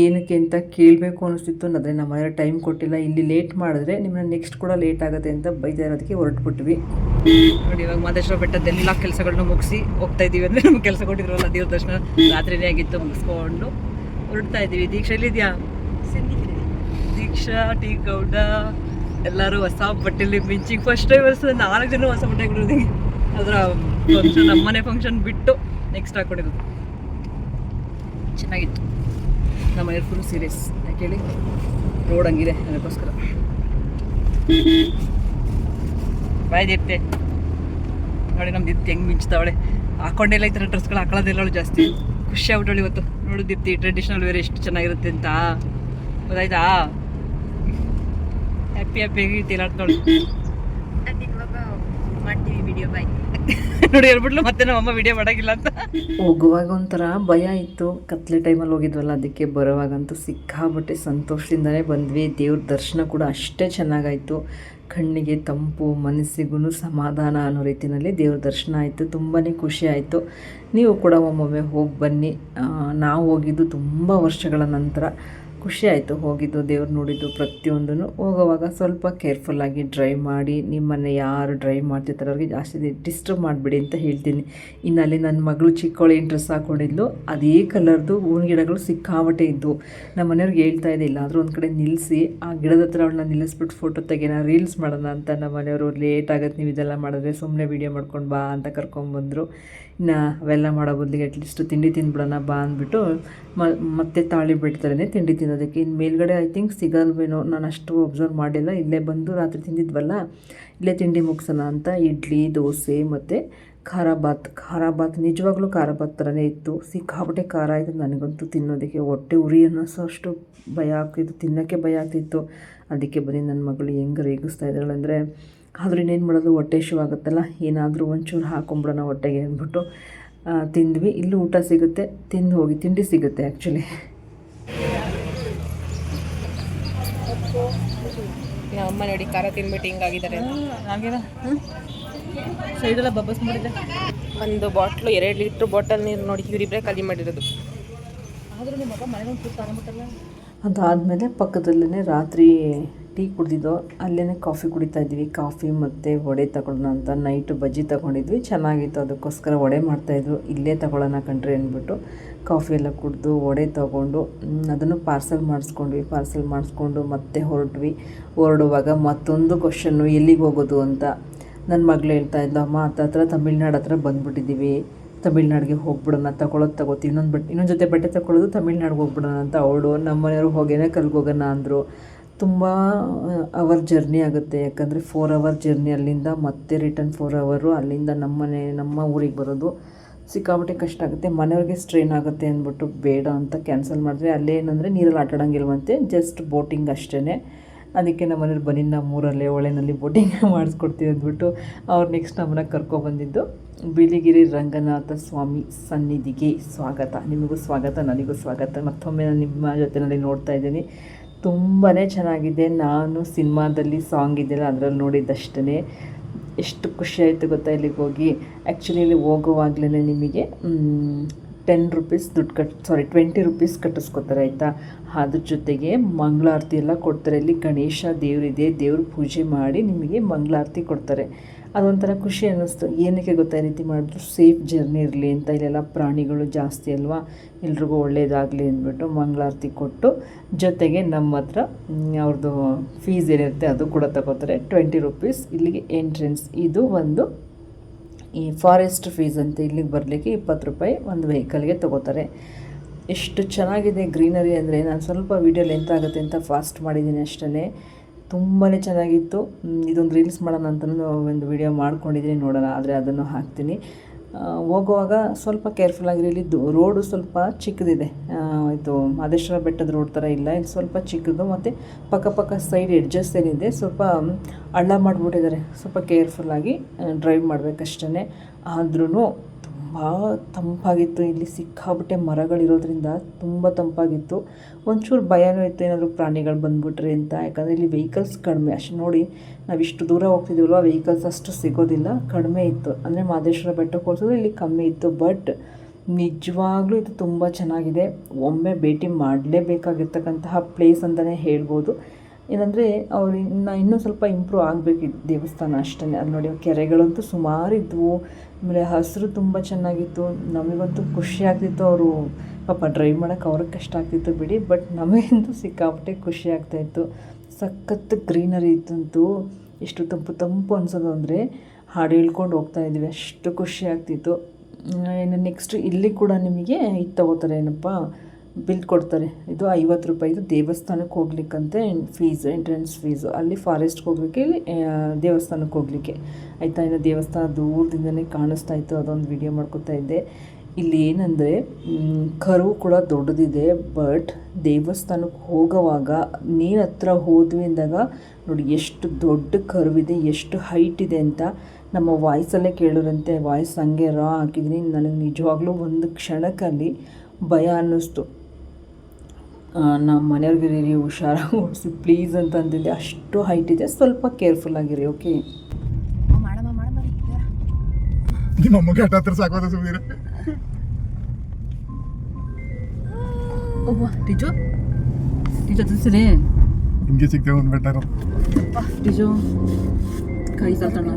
ಏನಕ್ಕೆ ಅಂತ ಕೇಳಬೇಕು ಅನ್ನಿಸ್ತಿತ್ತು, ಆದರೆ ನಮ್ಮ ಮನೆಯವ್ರು ಟೈಮ್ ಕೊಟ್ಟಿಲ್ಲ. ಇಲ್ಲಿ ಲೇಟ್ ಮಾಡಿದ್ರೆ ನಿಮ್ಮನ್ನ ನೆಕ್ಸ್ಟ್ ಕೂಡ ಲೇಟ್ ಆಗುತ್ತೆ ಅಂತ ಬೈತಾ ಇರೋದಕ್ಕೆ ಹೊರಟ್ಬಿಟ್ವಿ. ನೋಡಿ ಇವಾಗ ಮಹದೇಶ್ವರ ಬೆಟ್ಟದೆಲ್ಲ ಕೆಲಸಗಳನ್ನ ಮುಗಿಸಿ ಹೋಗ್ತಾ ಇದ್ದೀವಿ. ಅಂದರೆ ನಮ್ಗೆ ಕೆಲಸ ಕೊಟ್ಟಿದ್ರಲ್ಲ ದೇವ್ರ ದರ್ಶನ ರಾತ್ರಿನೇ ಆಗಿತ್ತು, ಮುಗಿಸ್ಕೊಂಡು ಹೊರಡ್ತಾ ಇದ್ದೀವಿ. ದೀಕ್ಷಾ ಎಲ್ಲಿದೆಯಾ? ದೀಕ್ಷಾ ಟೀ ಗೌಡ ಎಲ್ಲರೂ ಹೊಸ ಬಟ್ಟೆಲಿ ಮಿಂಚಿಗೆ ಫಸ್ಟ್ ಟೈಮ್ 4 ಜನ ಹೊಸ ಬಟ್ಟೆ ಹಾಕೊಂಡಿರೋದು. ಅದರ ಫಂಕ್ಷನ್ ನಮ್ಮನೆ ಫಂಕ್ಷನ್ ಬಿಟ್ಟು ನೆಕ್ಸ್ಟ್ ಹಾಕೊಂಡಿರೋದು. ಚೆನ್ನಾಗಿತ್ತು. ನಮ್ಮ ಮನೆಯವ್ರು ಫುಲ್ ಸೀರಿಯಸ್. ಯಾಕೆ ಹೇಳಿ, ರೋಡ್ ಹಂಗಿದೆ ಅದಕ್ಕೋಸ್ಕರ. ಬಾಯ್ ದೀಪ್ತೆ ನೋಡಿ, ನಮ್ಮ ದೀಪ್ತಿ ಹೆಂಗೆ ಮಿಂಚ್ತಾವಳೆ. ಹಾಕೊಂಡೆಲ್ಲ ಈ ಥರ ಡ್ರೆಸ್ಗಳು ಹಾಕೊಳ್ಳೋದಿಲ್ಲ ಅವಳು ಜಾಸ್ತಿ. ಖುಷಿ ಆಗ್ಬಿಟ್ಟವಳು ಇವತ್ತು. ನೋಡು ದೀಪ್ತಿ ಟ್ರೆಡಿಷ್ನಲ್ ವೇರ್ ಎಷ್ಟು ಚೆನ್ನಾಗಿರುತ್ತೆ ಅಂತ, ಗೊತ್ತಾಯ್ತಾ? ಹ್ಯಾಪಿಯಾಗಿ ತೇಲಾಡ್ತಾಳು. ಮಾಡ್ತೀವಿ ವಿಡಿಯೋ ಬಾಯ್ ನೋಡಿ ಹೇಳ್ಬಿಟ್ಲು. ಮತ್ತೆ ನಮ್ಮ ಅಮ್ಮ ವಿಡಿಯೋ ಮಾಡೋಕ್ಕಿಲ್ಲ ಅಂತ. ಹೋಗುವಾಗ ಒಂಥರ ಭಯ ಇತ್ತು, ಕತ್ಲೆ ಟೈಮಲ್ಲಿ ಹೋಗಿದ್ವಲ್ಲ, ಅದಕ್ಕೆ ಬರೋವಾಗಂತೂ ಸಿಕ್ಕಾಬಟ್ಟೆ ಸಂತೋಷದಿಂದನೇ ಬಂದ್ವಿ. ದೇವ್ರ ದರ್ಶನ ಕೂಡ ಅಷ್ಟೇ ಚೆನ್ನಾಗಾಯಿತು. ಕಣ್ಣಿಗೆ ತಂಪು, ಮನಸ್ಸಿಗೂ ಸಮಾಧಾನ ಅನ್ನೋ ರೀತಿಯಲ್ಲಿ ದೇವ್ರ ದರ್ಶನ ಆಯಿತು. ತುಂಬಾ ಖುಷಿ ಆಯಿತು. ನೀವು ಕೂಡ ಒಮ್ಮೊಮ್ಮೆ ಹೋಗಿ ಬನ್ನಿ. ನಾವು ಹೋಗಿದ್ದು ತುಂಬ ವರ್ಷಗಳ ನಂತರ. ಖುಷಿ ಆಯಿತು ಹೋಗಿದ್ದು, ದೇವ್ರು ನೋಡಿದ್ದು ಪ್ರತಿಯೊಂದೂ. ಹೋಗೋವಾಗ ಸ್ವಲ್ಪ ಕೇರ್ಫುಲ್ಲಾಗಿ ಡ್ರೈವ್ ಮಾಡಿ, ನಿಮ್ಮನ್ನು ಯಾರು ಡ್ರೈವ್ ಮಾಡ್ತಿರ್ತಾರೆ ಅವ್ರಿಗೆ ಜಾಸ್ತಿ ಡಿಸ್ಟರ್ಬ್ ಮಾಡಿಬಿಡಿ ಅಂತ ಹೇಳ್ತೀನಿ. ಇನ್ನು ಅಲ್ಲಿ ನನ್ನ ಮಗಳು ಚಿಕ್ಕವಳು ಏನು ಡ್ರೆಸ್ ಹಾಕ್ಕೊಂಡಿದ್ಲು, ಅದೇ ಕಲರ್ದು ಹೂವಿನ ಗಿಡಗಳು ಸಿಕ್ಕಾಬಟ್ಟೆ ಇದ್ದವು. ನಮ್ಮ ಮನೆಯವ್ರಿಗೆ ಹೇಳ್ತಾ ಇದೆ, ಇಲ್ಲಾದರೂ ಒಂದು ಕಡೆ ನಿಲ್ಲಿಸಿ ಆ ಗಿಡದ ಹತ್ರ ಅವಳನ್ನ ನಿಲ್ಲಿಸ್ಬಿಟ್ಟು ಫೋಟೋ ತೆಗೆಯೋಣ, ರೀಲ್ಸ್ ಮಾಡೋಣ ಅಂತ. ನಮ್ಮ ಮನೆಯವರು ಲೇಟ್ ಆಗುತ್ತೆ ನೀವು ಇದೆಲ್ಲ ಮಾಡಿದ್ರೆ, ಸುಮ್ಮನೆ ವೀಡಿಯೋ ಮಾಡ್ಕೊಂಡು ಬಾ ಅಂತ ಕರ್ಕೊಂಬಂದರು. ಇನ್ನು ಅವೆಲ್ಲ ಮಾಡೋ ಬದಲಿಗೆ ಅಟ್ಲೀಸ್ಟ್ ತಿಂಡಿ ತಿಂದ್ಬಿಡೋಣ ಬಾ ಅಂದ್ಬಿಟ್ಟು ಮತ್ತೆ ತಾಳಿ ಬಿಡ್ತಾರೆ ತಿಂಡಿ ತಿನ್ನೋದಕ್ಕೆ. ಇನ್ನು ಮೇಲ್ಗಡೆ ಐ ಥಿಂಕ್ ಸಿಗಲ್ವೇನೋ, ನಾನು ಅಷ್ಟು ಒಬ್ಸರ್ವ್ ಮಾಡಿಲ್ಲ. ಇಲ್ಲೇ ಬಂದು ರಾತ್ರಿ ತಿಂದಿದ್ವಲ್ಲ, ಇಲ್ಲೇ ತಿಂಡಿ ಮುಗಿಸೋಣ ಅಂತ ಇಡ್ಲಿ, ದೋಸೆ ಮತ್ತು ಖಾರ ಬಾತ್ ನಿಜವಾಗ್ಲೂ ಖಾರ ಬಾತ್ ಥರನೇ ಇತ್ತು. ಸಿಕ್ಕಾಪಟ್ಟೆ ಖಾರ ಆಯಿತು. ನನಗಂತೂ ತಿನ್ನೋದಕ್ಕೆ ಹೊಟ್ಟೆ ಉರಿ ಅನ್ನಿಸೋ ಅಷ್ಟು ಭಯ ಆಗ್ತಿತ್ತು, ತಿನ್ನೋಕ್ಕೆ ಭಯ ಆಗ್ತಿತ್ತು. ಅದಕ್ಕೆ ಬರೀ ನನ್ನ ಮಗಳು ಹೆಂಗೆ ರೇಗಿಸ್ತಾ ಇದ್ದಾಳೆ ಅಂದರೆ, ಆದರೂ ಇನ್ನೇನು ಮಾಡೋದು, ಹೊಟ್ಟೆ ಇಶ್ಯೂ ಆಗುತ್ತಲ್ಲ, ಏನಾದರೂ ಒಂಚೂರು ಹಾಕೊಂಬಿಡೋಣ ಹೊಟ್ಟೆಗೆ ಅಂದ್ಬಿಟ್ಟು ತಿಂದ್ವಿ. ಇಲ್ಲೂ ಊಟ ಸಿಗುತ್ತೆ, ತಿಂದು ಹೋಗಿ. ತಿಂಡಿ ಸಿಗುತ್ತೆ ಆ್ಯಕ್ಚುಲಿ. ಅಮ್ಮ ನೋಡಿ ಖಾರ ತಿನ್ಬಿಟ್ಟು ಹಿಂಗಾಗಿದ್ದಾರೆ. ಸೈಡೆಲ್ಲ ಬಬ್ಬಸ್ ಮಾಡಿದೆ. ಒಂದು ಬಾಟ್ಲು 2 ಲೀಟ್ರ್ ಬಾಟಲ್ ನೀರು ನೋಡಿ ಇವರಿಬ್ಬರೇ ಖಾಲಿ ಮಾಡಿರೋದು. ಆದರೂ ನಿಮ್ಮ ಮಗ ಮನೆಗೆ ಒಂದು ತಗೊಂಬಿಟ್ಟಲ್ಲ. ಅದಾದಮೇಲೆ ಪಕ್ಕದಲ್ಲೇ ರಾತ್ರಿ ಟೀ ಕುಡಿದಿದ್ದೋ, ಅಲ್ಲೇ ಕಾಫಿ ಕುಡಿತಾ ಇದ್ವಿ. ಕಾಫಿ ಮತ್ತು ವಡೆ ತಗೊಳ್ಳೋಣ ಅಂತ ನೈಟು ಬಜ್ಜಿ ತೊಗೊಂಡಿದ್ವಿ, ಚೆನ್ನಾಗಿತ್ತು. ಅದಕ್ಕೋಸ್ಕರ ವಡೆ ಮಾಡ್ತಾಯಿದ್ರು, ಇಲ್ಲೇ ತೊಗೊಳ್ಳೋಣ ಕಣ್ರಿ ಅಂದ್ಬಿಟ್ಟು ಕಾಫಿ ಎಲ್ಲ ಕುಡಿದು ವಡೆ ತೊಗೊಂಡು ಅದನ್ನು ಪಾರ್ಸೆಲ್ ಮಾಡಿಸ್ಕೊಂಡು ಮತ್ತೆ ಹೊರಡುವಾಗ ಮತ್ತೊಂದು ಕ್ವಶನ್ನು, ಎಲ್ಲಿಗೆ ಹೋಗೋದು ಅಂತ. ನನ್ನ ಮಗಳು ಹೇಳ್ತಾ ಇದ್ಲು, ಅಮ್ಮ ಹತ್ರ ತಮಿಳ್ನಾಡು ಹತ್ರ ಬಂದುಬಿಟ್ಟಿದ್ದೀವಿ, ತಮಿಳ್ನಾಡಿಗೆ ಹೋಗ್ಬಿಡೋಣ, ತಗೋತೀವಿ ಇನ್ನೊಂದು ಜೊತೆ ಬಟ್ಟೆ ತಗೊಳ್ಳೋದು, ತಮಿಳ್ನಾಡಿಗೆ ಹೋಗ್ಬಿಡೋಣ ಅಂತ ಅವಳು. ನಮ್ಮ ಮನೆಯವರು ಹೋಗೇನೆ ಕಲ್ಗೋಗೋಣ ಅಂದರು. ತುಂಬ ಅವರ್ ಜರ್ನಿ ಆಗುತ್ತೆ, ಯಾಕಂದರೆ 4 ಅವರ್ ಜರ್ನಿ ಅಲ್ಲಿಂದ, ಮತ್ತೆ ರಿಟರ್ನ್ 4 ಅವರು ಅಲ್ಲಿಂದ ನಮ್ಮ ಊರಿಗೆ ಬರೋದು. ಸಿಕ್ಕಾಪಟ್ಟೆ ಕಷ್ಟ ಆಗುತ್ತೆ, ಮನೆಯವ್ರಿಗೆ ಸ್ಟ್ರೈನ್ ಆಗುತ್ತೆ ಅಂದ್ಬಿಟ್ಟು ಬೇಡ ಅಂತ ಕ್ಯಾನ್ಸಲ್ ಮಾಡಿದ್ವಿ. ಅಲ್ಲೇ ಏನಂದರೆ ನೀರಲ್ಲಿ ಆಟಾಡೋಂಗಿಲ್ವಂತೆ, ಜಸ್ಟ್ ಬೋಟಿಂಗ್ ಅಷ್ಟೇ. ಅದಕ್ಕೆ ನಮ್ಮ ಮನೆಯವ್ರು ಬನ್ನಿ ನಮ್ಮೂರಲ್ಲೇ ಹೊಳೆನಲ್ಲಿ ಬೋಟಿಂಗ್ ಮಾಡಿಸ್ಕೊಡ್ತೀವಿ ಅಂದ್ಬಿಟ್ಟು ಅವ್ರು ನೆಕ್ಸ್ಟ್ ನಮ್ಮನ್ನ ಕರ್ಕೊಬಂದಿದ್ದು ಬಿಳಿಗಿರಿ ರಂಗನಾಥ ಸ್ವಾಮಿ ಸನ್ನಿಧಿಗೆ ಸ್ವಾಗತ. ನಿಮಗೂ ಸ್ವಾಗತ, ನನಗೂ ಸ್ವಾಗತ. ಮತ್ತೊಮ್ಮೆ ನಾನು ನಿಮ್ಮ ಜೊತೆಯಲ್ಲಿ ನೋಡ್ತಾ ಇದ್ದೀನಿ. ತುಂಬಾ ಚೆನ್ನಾಗಿದೆ. ನಾನು ಸಿನಿಮಾದಲ್ಲಿ ಸಾಂಗ್ ಇದೆಯಲ್ಲ ಅದರಲ್ಲಿ ನೋಡಿದ್ದಷ್ಟೇ. ಎಷ್ಟು ಖುಷಿಯಾಯಿತು ಗೊತ್ತಾ ಇಲ್ಲಿಗೆ ಹೋಗಿ. ಆ್ಯಕ್ಚುಲಿ ಇಲ್ಲಿ ಹೋಗುವಾಗಲೇ ನಿಮಗೆ 10 ರೂಪೀಸ್ ದುಡ್ಡು 20 ರೂಪೀಸ್ ಕಟ್ಟಿಸ್ಕೊತಾರೆ ಆಯಿತಾ. ಅದ್ರ ಜೊತೆಗೆ ಮಂಗಳಾರತಿ ಎಲ್ಲ ಕೊಡ್ತಾರೆ. ಇಲ್ಲಿ ಗಣೇಶ ದೇವರಿದೆ, ದೇವ್ರ ಪೂಜೆ ಮಾಡಿ ನಿಮಗೆ ಮಂಗಳಾರತಿ ಕೊಡ್ತಾರೆ. ಅದೊಂಥರ ಖುಷಿ ಅನ್ನಿಸ್ತು. ಏನಕ್ಕೆ ಗೊತ್ತಾ ಈ ರೀತಿ ಮಾಡಿದ್ರು, ಸೇಫ್ ಜರ್ನಿ ಇರಲಿ ಅಂತ. ಇಲ್ಲೆಲ್ಲ ಪ್ರಾಣಿಗಳು ಜಾಸ್ತಿ ಅಲ್ವಾ, ಎಲ್ರಿಗೂ ಒಳ್ಳೆಯದಾಗಲಿ ಅಂದ್ಬಿಟ್ಟು ಮಂಗಳಾರತಿ ಕೊಟ್ಟು, ಜೊತೆಗೆ ನಮ್ಮ ಹತ್ರ ಅವ್ರದ್ದು ಫೀಸ್ ಏನಿರುತ್ತೆ ಅದು ಕೂಡ ತಗೋತಾರೆ. 20 ರೂಪೀಸ್ ಇಲ್ಲಿಗೆ ಎಂಟ್ರೆನ್ಸ್. ಇದು ಒಂದು ಈ ಫಾರೆಸ್ಟ್ ಫೀಸ್ ಅಂತ. ಇಲ್ಲಿಗೆ ಬರಲಿಕ್ಕೆ 20 ರೂಪಾಯಿ ಒಂದು ವೆಹಿಕಲ್ಗೆ ತೊಗೋತಾರೆ. ಎಷ್ಟು ಚೆನ್ನಾಗಿದೆ ಗ್ರೀನರಿ ಅಂದರೆ, ನಾನು ಸ್ವಲ್ಪ ವೀಡಿಯೋ ಲೆಂತ್ ಆಗುತ್ತೆ ಅಂತ ಫಾಸ್ಟ್ ಮಾಡಿದ್ದೀನಿ ಅಷ್ಟೇ. ತುಂಬಾ ಚೆನ್ನಾಗಿತ್ತು. ಇದೊಂದು ರೀಲ್ಸ್ ಮಾಡೋಣ ಅಂತಲೂ ಒಂದು ವಿಡಿಯೋ ಮಾಡ್ಕೊಂಡಿದ್ದೀನಿ, ನೋಡೋಣ, ಆದರೆ ಅದನ್ನು ಹಾಕ್ತೀನಿ. ಹೋಗುವಾಗ ಸ್ವಲ್ಪ ಕೇರ್ಫುಲ್ಲಾಗಿರಿ. ಇಲ್ಲಿ ರೋಡು ಸ್ವಲ್ಪ ಚಿಕ್ಕದಿದೆ, ಇದು ಮಹದೇಶ್ವರ ಬೆಟ್ಟದ ರೋಡ್ ಥರ ಇಲ್ಲ, ಇದು ಸ್ವಲ್ಪ ಚಿಕ್ಕದು. ಮತ್ತು ಪಕ್ಕ ಸೈಡ್ ಎಡ್ಜಸ್ ಏನಿದೆ ಸ್ವಲ್ಪ ಹಳ್ಳ ಮಾಡಿಬಿಟ್ಟಿದ್ದಾರೆ. ಸ್ವಲ್ಪ ಕೇರ್ಫುಲ್ಲಾಗಿ ಡ್ರೈವ್ ಮಾಡಬೇಕಷ್ಟೇ. ಆದ್ರೂ ತುಂಬ ತಂಪಾಗಿತ್ತು. ಇಲ್ಲಿ ಸಿಕ್ಕಾಬಿಟ್ಟೆ ಮರಗಳಿರೋದ್ರಿಂದ ತುಂಬ ತಂಪಾಗಿತ್ತು. ಒಂಚೂರು ಭಯನೂ ಇತ್ತು, ಏನಾದರೂ ಪ್ರಾಣಿಗಳು ಬಂದುಬಿಟ್ರೆ ಅಂತ. ಯಾಕಂದರೆ ಇಲ್ಲಿ ವೆಹಿಕಲ್ಸ್ ಕಡಿಮೆ. ಅಷ್ಟು ನೋಡಿ, ನಾವು ಇಷ್ಟು ದೂರ ಹೋಗ್ತಿದ್ದೀವಲ್ವ, ವೆಹಿಕಲ್ಸ್ ಅಷ್ಟು ಸಿಗೋದಿಲ್ಲ, ಕಡಿಮೆ ಇತ್ತು. ಅಂದರೆ ಮಹದೇಶ್ವರ ಬೆಟ್ಟಕ್ಕೆ ಹೋಲಿಸಿದ್ರೆ ಇಲ್ಲಿ ಕಮ್ಮಿ ಇತ್ತು. ಬಟ್ ನಿಜವಾಗ್ಲೂ ಇದು ತುಂಬ ಚೆನ್ನಾಗಿದೆ. ಒಮ್ಮೆ ಭೇಟಿ ಮಾಡಲೇಬೇಕಾಗಿರ್ತಕ್ಕಂತಹ ಪ್ಲೇಸ್ ಅಂತಲೇ ಹೇಳ್ಬೋದು. ಏನಂದರೆ ಅವ್ರು ಇನ್ನೂ ಸ್ವಲ್ಪ ಇಂಪ್ರೂವ್ ಆಗಬೇಕಿತ್ತು ದೇವಸ್ಥಾನ ಅಷ್ಟೇ. ಅದು ನೋಡಿ, ಕೆರೆಗಳಂತೂ ಸುಮಾರು ಇದ್ವು. ಆಮೇಲೆ ಹಸಿರು ತುಂಬ ಚೆನ್ನಾಗಿತ್ತು. ನಮಗಂತೂ ಖುಷಿ ಆಗ್ತಿತ್ತು. ಅವರು ಪಾಪ ಡ್ರೈವ್ ಮಾಡೋಕ್ಕೆ ಅವ್ರಿಗೆ ಕಷ್ಟ ಆಗ್ತಿತ್ತು ಬಿಡಿ, ಬಟ್ ನಮಗಂತೂ ಸಿಕ್ಕಾಪಟ್ಟೆ ಖುಷಿ ಆಗ್ತಾಯಿತ್ತು. ಸಖತ್ ಗ್ರೀನರಿ ಇತ್ತಂತೂ. ಎಷ್ಟು ತಂಪು ಅನಿಸೋದು ಅಂದರೆ, ಹಾಡು ಹೇಳ್ಕೊಂಡು ಹೋಗ್ತಾಯಿದ್ವಿ, ಅಷ್ಟು ಖುಷಿ ಆಗ್ತಿತ್ತು. ಇನ್ನು ನೆಕ್ಸ್ಟ್ ಇಲ್ಲಿ ಕೂಡ ನಿಮಗೆ ಇದು ತೊಗೋತಾರೆ, ಏನಪ್ಪ ಬಿಲ್ ಕೊಡ್ತಾರೆ. ಇದು 50 ರೂಪಾಯಿ. ಇದು ದೇವಸ್ಥಾನಕ್ಕೆ ಹೋಗ್ಲಿಕ್ಕಂತೆ ಫೀಸ್, ಎಂಟ್ರೆನ್ಸ್ ಫೀಸು. ಅಲ್ಲಿ ಫಾರೆಸ್ಟ್ಗೆ ಹೋಗ್ಲಿಕ್ಕೆ, ಇಲ್ಲಿ ದೇವಸ್ಥಾನಕ್ಕೆ ಹೋಗಲಿಕ್ಕೆ ಆಯಿತಾ. ಇನ್ನು ದೇವಸ್ಥಾನ ದೂರದಿಂದನೇ ಕಾಣಿಸ್ತಾ ಇತ್ತು, ಅದೊಂದು ವಿಡಿಯೋ ಮಾಡ್ಕೊತಾ ಇದ್ದೆ. ಇಲ್ಲಿ ಏನಂದರೆ ಕರು ಕೂಡ ದೊಡ್ಡದಿದೆ. ಬಟ್ ದೇವಸ್ಥಾನಕ್ಕೆ ಹೋಗೋವಾಗ ನೀರು ಹತ್ರ ಹೋದ್ವಿ ಅಂದಾಗ ನೋಡಿ ಎಷ್ಟು ದೊಡ್ಡ ಕರುವಿದೆ, ಎಷ್ಟು ಹೈಟ್ ಇದೆ ಅಂತ. ನಮ್ಮ ವಾಯ್ಸಲ್ಲೇ ಕೇಳೋರಂತೆ, ವಾಯ್ಸ್ ಹಂಗೆ ರಾ ಹಾಕಿದ್ದೀನಿ. ನನಗೆ ನಿಜವಾಗ್ಲೂ ಒಂದು ಕ್ಷಣಕ್ಕಲ್ಲಿ ಭಯ ಅನ್ನಿಸ್ತು. ನಮ್ಮ ಮನೆಯವ್ರಿಗೆ ಹುಷಾರಾಗಿ ಓಡಿಸಿ ಪ್ಲೀಸ್ ಅಂತ ಅಂತಿದ್ದೆ. ಅಷ್ಟು ಹೈಟ್ ಇದೆ, ಸ್ವಲ್ಪ ಕೇರ್ಫುಲ್ ಆಗಿರಿ. ಓಕೆ, ನಿಮ್ಮ ಅಮ್ಮಗೆ ಹತ್ರ ಸಾಕೋದು ಸುಮ್ಮನೆ. ಟಿಜು ಸಿಗ್ತದೆ ಸರಿ ಹಿಂಗೆ ಸಿಗ್ತೇವೆ ಒಂದು ಬೆಟ್ಟ ಇರೋದು. ನಿಜು ಕೈ ಕಾಲು ತಣ್ಣ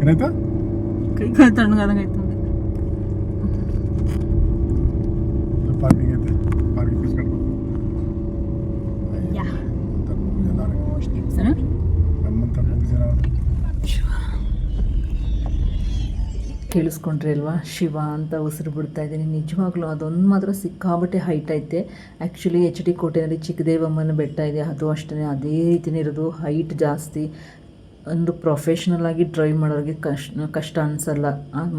ಏನಾಯ್ತಾ ಕೈ ಕಾಲು ತಣ್ಣಗಾದಂಗೆ ಆಯ್ತು ಪಾರ್ಕಿಂಗ್ ಐತೆ ಪಾರ್ಕಿಂಗ್ ಫೀಸ್ಕೊಂಡು ಸರ್ ನಮ್ಮಂತ ಮೂರು ಜನ ಕೇಳಿಸ್ಕೊಂಡ್ರಿ ಅಲ್ವಾ ಶಿವ ಅಂತ ಉಸಿರು ಬಿಡ್ತಾ ಇದ್ದೀನಿ. ನಿಜವಾಗ್ಲೂ ಅದೊಂದು ಮಾತ್ರ ಸಿಕ್ಕಾಬಟ್ಟೆ ಹೈಟ್ ಐತೆ. ಆ್ಯಕ್ಚುಲಿ HD ಕೋಟೆಯಲ್ಲಿ ಚಿಕ್ಕದೇವಮ್ಮನ ಬೆಟ್ಟ ಇದೆ, ಅದು ಅಷ್ಟೇ ಅದೇ ರೀತಿಯೇ ಇರೋದು, ಹೈಟ್ ಜಾಸ್ತಿ. ಒಂದು ಪ್ರೊಫೆಷ್ನಲ್ ಆಗಿ ಡ್ರೈವ್ ಮಾಡೋರಿಗೆ ಕಷ್ಟ ಅನಿಸಲ್ಲ.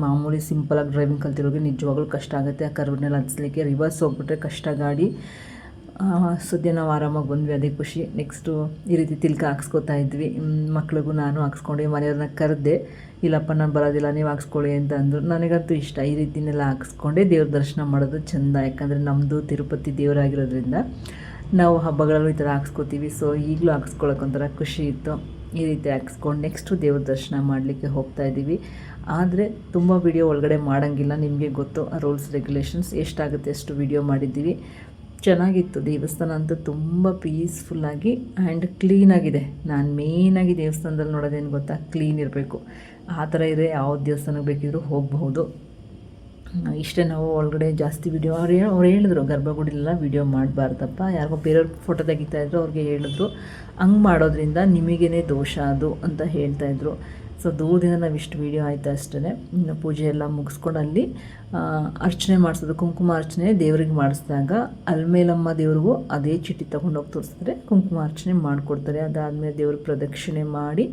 ಮಾಮೂಲಿ ಸಿಂಪಲಾಗಿ ಡ್ರೈವಿಂಗ್ ಕಲ್ತಿರೋರಿಗೆ ನಿಜವಾಗ್ಲೂ ಕಷ್ಟ ಆಗುತ್ತೆ. ಆ ಕರ್ವ್ನೆಲ್ಲ ಹತ್ಸಲಿಕ್ಕೆ ರಿವರ್ಸ್ ಹೋಗ್ಬಿಟ್ರೆ ಕಷ್ಟ ಗಾಡಿ. ಸದ್ಯ ನಾವು ಆರಾಮಾಗಿ ಬಂದ್ವಿ, ಅದೇ ಖುಷಿ. ನೆಕ್ಸ್ಟು ಈ ರೀತಿ ತಿಲ್ಕ ಹಾಕ್ಸ್ಕೊತಾ ಇದ್ವಿ. ಮಕ್ಳಿಗೂ ನಾನು ಹಾಕ್ಸ್ಕೊಂಡು ಮನೆಯವ್ರನ್ನ ಕರೆದೆ, ಇಲ್ಲಪ್ಪ ನಾನು ಬರೋದಿಲ್ಲ ನೀವು ಹಾಕ್ಸ್ಕೊಳ್ಳಿ ಅಂತ ಅಂದರು. ನನಗಂತೂ ಇಷ್ಟ ಈ ರೀತಿನೆಲ್ಲ ಹಾಕ್ಸ್ಕೊಂಡೆ ದೇವ್ರ ದರ್ಶನ ಮಾಡೋದು ಚೆಂದ. ಯಾಕಂದರೆ ನಮ್ಮದು ತಿರುಪತಿ ದೇವರಾಗಿರೋದ್ರಿಂದ ನಾವು ಹಬ್ಬಗಳಲ್ಲೂ ಈ ಥರ ಹಾಕ್ಸ್ಕೊತೀವಿ. ಸೊ ಈಗಲೂ ಹಾಕ್ಸ್ಕೊಳ್ಳೋಕೊಂಥರ ಖುಷಿ ಇತ್ತು. ಈ ರೀತಿ ಹಾಕ್ಸ್ಕೊಂಡು ನೆಕ್ಸ್ಟು ದೇವ್ರ ದರ್ಶನ ಮಾಡಲಿಕ್ಕೆ ಹೋಗ್ತಾ ಇದ್ದೀವಿ. ಆದರೆ ತುಂಬ ವೀಡಿಯೋ ಒಳಗಡೆ ಮಾಡೋಂಗಿಲ್ಲ, ನಿಮಗೆ ಗೊತ್ತು ಆ ರೂಲ್ಸ್ ರೆಗ್ಯುಲೇಷನ್ಸ್. ಎಷ್ಟಾಗುತ್ತೆ ಅಷ್ಟು ವೀಡಿಯೋ ಮಾಡಿದ್ದೀವಿ. ಚೆನ್ನಾಗಿತ್ತು ದೇವಸ್ಥಾನ ಅಂತೂ, ತುಂಬ ಪೀಸ್ಫುಲ್ಲಾಗಿ ಆ್ಯಂಡ್ ಕ್ಲೀನಾಗಿದೆ. ನಾನು ಮೇಯ್ನಾಗಿ ದೇವಸ್ಥಾನದಲ್ಲಿ ನೋಡೋದೇನು ಗೊತ್ತಾ, ಕ್ಲೀನ್ ಇರಬೇಕು. ಆ ಥರ ಇದ್ರೆ ಯಾವ ದೇವಸ್ಥಾನಕ್ಕೆ ಬೇಕಿದ್ರೂ ಹೋಗಬಹುದು. ಇಷ್ಟೇ. ನಾವು ಒಳಗಡೆ ಜಾಸ್ತಿ ವೀಡಿಯೋ ಅವ್ರು ಹೇಳಿದ್ರು ಗರ್ಭಗುಡಿಲೆಲ್ಲ ವೀಡಿಯೋ ಮಾಡಬಾರ್ದಪ್ಪ, ಯಾರಿಗೋ ಬೇರೆಯವ್ರ ಫೋಟೋ ತೆಗಿತಾಯಿದ್ರು, ಅವ್ರಿಗೆ ಹೇಳಿದ್ರು ಹಂಗೆ ಮಾಡೋದ್ರಿಂದ ನಿಮಗೇ ದೋಷ ಅದು ಅಂತ ಹೇಳ್ತಾಯಿದ್ರು. ಸೊ ದೂರದಿಂದ ನಾವು ಇಷ್ಟು ವೀಡಿಯೋ ಆಯಿತು ಅಷ್ಟೇ. ಇನ್ನು ಪೂಜೆ ಎಲ್ಲ ಮುಗಿಸ್ಕೊಂಡು ಅಲ್ಲಿ ಅರ್ಚನೆ ಮಾಡಿಸೋದು, ಕುಂಕುಮ ಅರ್ಚನೆ ದೇವ್ರಿಗೆ ಮಾಡಿಸಿದಾಗ ಅಲ್ಮೇಲಮ್ಮ ದೇವ್ರಿಗೂ ಅದೇ ಚೀಟಿ ತೊಗೊಂಡೋಗಿ ತೋರಿಸಿದ್ರೆ ಕುಂಕುಮ ಅರ್ಚನೆ ಮಾಡಿಕೊಡ್ತಾರೆ. ಅದಾದಮೇಲೆ ದೇವ್ರ ಪ್ರದಕ್ಷಿಣೆ ಮಾಡಿ,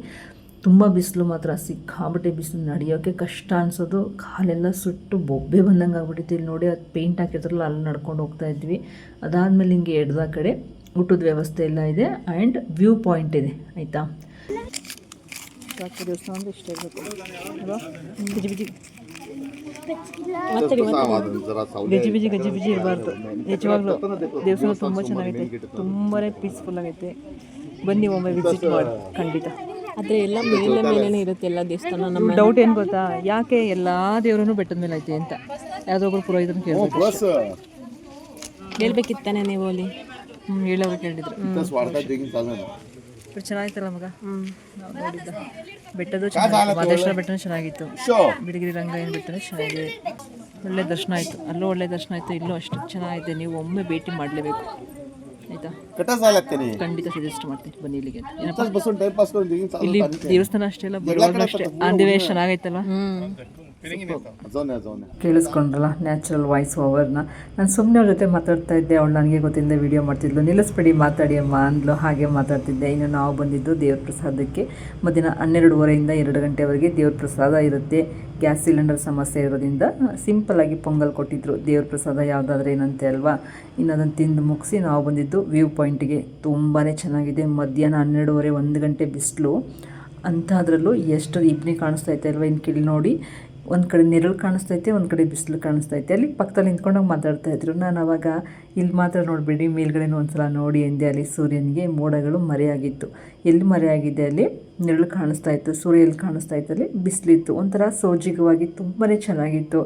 ತುಂಬ ಬಿಸಿಲು ಮಾತ್ರ, ಸಿಕ್ಕಾಬಟ್ಟೆ ಬಿಸಿಲು, ನಡೆಯೋಕ್ಕೆ ಕಷ್ಟ ಅನಿಸೋದು, ಕಾಲೆಲ್ಲ ಸುಟ್ಟು ಬೊಬ್ಬೆ ಬಂದಂಗೆ ಆಗ್ಬಿಟ್ಟಿತ್ತು. ಇಲ್ಲಿ ನೋಡಿ ಅದು ಪೇಂಟ್ ಹಾಕಿದ್ರಲ್ಲ ಅಲ್ಲಿ ನಡ್ಕೊಂಡು ಹೋಗ್ತಾ ಇದ್ವಿ. ಅದಾದಮೇಲೆ ಹಿಂಗೆ ಎಡ್ದ ಕಡೆ ಊಟದ ವ್ಯವಸ್ಥೆ ಎಲ್ಲ ಇದೆ ಆ್ಯಂಡ್ ವ್ಯೂ ಪಾಯಿಂಟ್ ಇದೆ, ಆಯಿತಾ. ದೇವಸ್ಥಾನ ಅಂದರೆ ಇಷ್ಟ ಇರಬೇಕು ಅಲ್ವಾ, ಬಿಜಿ ಬಿಜಿ ಗಜಿ ಬಿಜಿ ಇರಬಾರ್ದು. ನಿಜವಾಗ್ಲೂ ದೇವಸ್ಥಾನ ತುಂಬ ಚೆನ್ನಾಗೈತೆ, ತುಂಬಾ ಪೀಸ್ಫುಲ್ ಆಗೈತೆ. ಬನ್ನಿ ಒಮ್ಮೆ ವಿಸಿಟ್ ಮಾಡಿ ಖಂಡಿತ. ಆದರೆ ಎಲ್ಲ ಮೇಲೆ ಇರುತ್ತೆ ಎಲ್ಲ ದೇವಸ್ಥಾನ. ನಮ್ಮ ಡೌಟ್ ಏನು ಗೊತ್ತಾ, ಯಾಕೆ ಎಲ್ಲ ದೇವರನ್ನು ಬೆಟ್ಟದ ಮೇಲೆ ಐತೆ ಅಂತ ಯಾವುದೋ ಒಬ್ಬರು ಪುರೋಹಿತರನ್ನು ಕೇಳಬೇಕು. ಹೇಳ್ಬೇಕಿತ್ತಾನೆ ನೀವು ಅಲ್ಲಿ ಹೇಳೋರು ಕೇಳಿದ್ರು. ಚೆನ್ನಾಗಿತ್ತಲ್ಲ ಮಗ. ನಾವು ನೋಡಿದ್ದ ಬೆಟ್ಟದು ಚೆನ್ನಾಗಿತ್ತು, ಮಹದೇಶ್ವರ ಬೆಟ್ಟನೂ ಚೆನ್ನಾಗಿತ್ತು, ಬಿಳಿಗಿರಿ ರಂಗಯ್ಯನ ಬೆಟ್ಟನೂ ಚೆನ್ನಾಗಿದೆ. ಒಳ್ಳೆ ದರ್ಶನ ಆಯಿತು, ಅಲ್ಲೂ ಒಳ್ಳೆ ದರ್ಶನ ಆಯಿತು, ಇಲ್ಲೂ ಅಷ್ಟು ಚೆನ್ನಾಗಿದೆ. ನೀವು ಒಮ್ಮೆ ಭೇಟಿ ಮಾಡಲೇಬೇಕು, ಆಯಿತಾ. ಖಂಡಿತ ಸಜೆಸ್ಟ್ ಮಾಡ್ತೀನಿ, ಬನ್ನಿ ಇಲ್ಲಿಗೆ. ಇಲ್ಲಿ ದೇವಸ್ಥಾನ ಅಷ್ಟೇ ಅಲ್ಲ, ಬರುವಾಗಲೂ ಅಷ್ಟೇ ಆಂದಿವೇ ಚೆನ್ನಾಗೈತಲ್ವ. ಕೇಳಿಸ್ಕೊಂಡ್ರಲ್ಲ ನ್ಯಾಚುರಲ್ ವಾಯ್ಸ್ ಓವರ್ನ. ನಾನು ಸುಮ್ಮನೆ ಅವ್ರ ಜೊತೆ ಮಾತಾಡ್ತಾ ಇದ್ದೆ, ಅವಳು ನನಗೆ ಗೊತ್ತಿಲ್ಲದೆ ವೀಡಿಯೋ ಮಾಡ್ತಿದ್ಲು. ನಿಲ್ಲಿಸ್ಬೇಡಿ ಮಾತಾಡಿ ಅಮ್ಮ ಅಂದ್ಲು, ಹಾಗೆ ಮಾತಾಡ್ತಿದ್ದೆ. ಇನ್ನು ನಾವು ಬಂದಿದ್ದು ದೇವ್ರ ಪ್ರಸಾದಕ್ಕೆ. ಮಧ್ಯಾಹ್ನ 12:30 2 ಗಂಟೆವರೆಗೆ ದೇವ್ರ ಪ್ರಸಾದ ಇರುತ್ತೆ. ಗ್ಯಾಸ್ ಸಿಲಿಂಡರ್ ಸಮಸ್ಯೆ ಇರೋದ್ರಿಂದ ಸಿಂಪಲ್ಲಾಗಿ ಪೊಂಗಲ್ ಕೊಟ್ಟಿದ್ದರು. ದೇವ್ರ ಪ್ರಸಾದ ಯಾವುದಾದ್ರೆ ಏನಂತೆ ಅಲ್ವಾ. ಇನ್ನು ಅದನ್ನು ತಿಂದು ಮುಗಿಸಿ ನಾವು ಬಂದಿದ್ದು ವ್ಯೂ ಪಾಯಿಂಟಿಗೆ. ತುಂಬಾ ಚೆನ್ನಾಗಿದೆ. ಮಧ್ಯಾಹ್ನ 12:30 1 ಗಂಟೆ ಬಿಸಿಲು, ಅಂಥದ್ರಲ್ಲೂ ಎಷ್ಟು ಇಬ್ಬನಿ ಕಾಣಿಸ್ತೈತೆ ಅಲ್ವಾ. ಇನ್ನು ಕಿಳಿ ನೋಡಿ, ಒಂದು ಕಡೆ ನೆರಳು ಕಾಣಿಸ್ತೈತೆ, ಒಂದು ಕಡೆ ಬಿಸಿಲು ಕಾಣಿಸ್ತೈತೆ. ಅಲ್ಲಿ ಪಕ್ಕದಲ್ಲಿ ನಿಂತ್ಕೊಂಡಾಗ ಮಾತಾಡ್ತಾಯಿದ್ರು. ನಾನು ಅವಾಗ ಇಲ್ಲಿ ಮಾತ್ರ ನೋಡಬೇಡಿ, ಮೇಲ್ಗಡೆನೂ ಒಂದು ಸಲ ನೋಡಿ ಎಂದೆ. ಅಲ್ಲಿ ಸೂರ್ಯನಿಗೆ ಮೋಡಗಳು ಮರೆಯಾಗಿತ್ತು. ಎಲ್ಲಿ ಮರೆಯಾಗಿದೆ ಅಲ್ಲಿ ನೆರಳು ಕಾಣಿಸ್ತಾ ಇತ್ತು, ಸೂರ್ಯ ಎಲ್ಲಿ ಕಾಣಿಸ್ತಾ ಇತ್ತು ಅಲ್ಲಿ ಬಿಸಿಲಿತ್ತು. ಒಂಥರ ಸೋಜಿಗವಾಗಿ ತುಂಬಾ ಚೆನ್ನಾಗಿತ್ತು.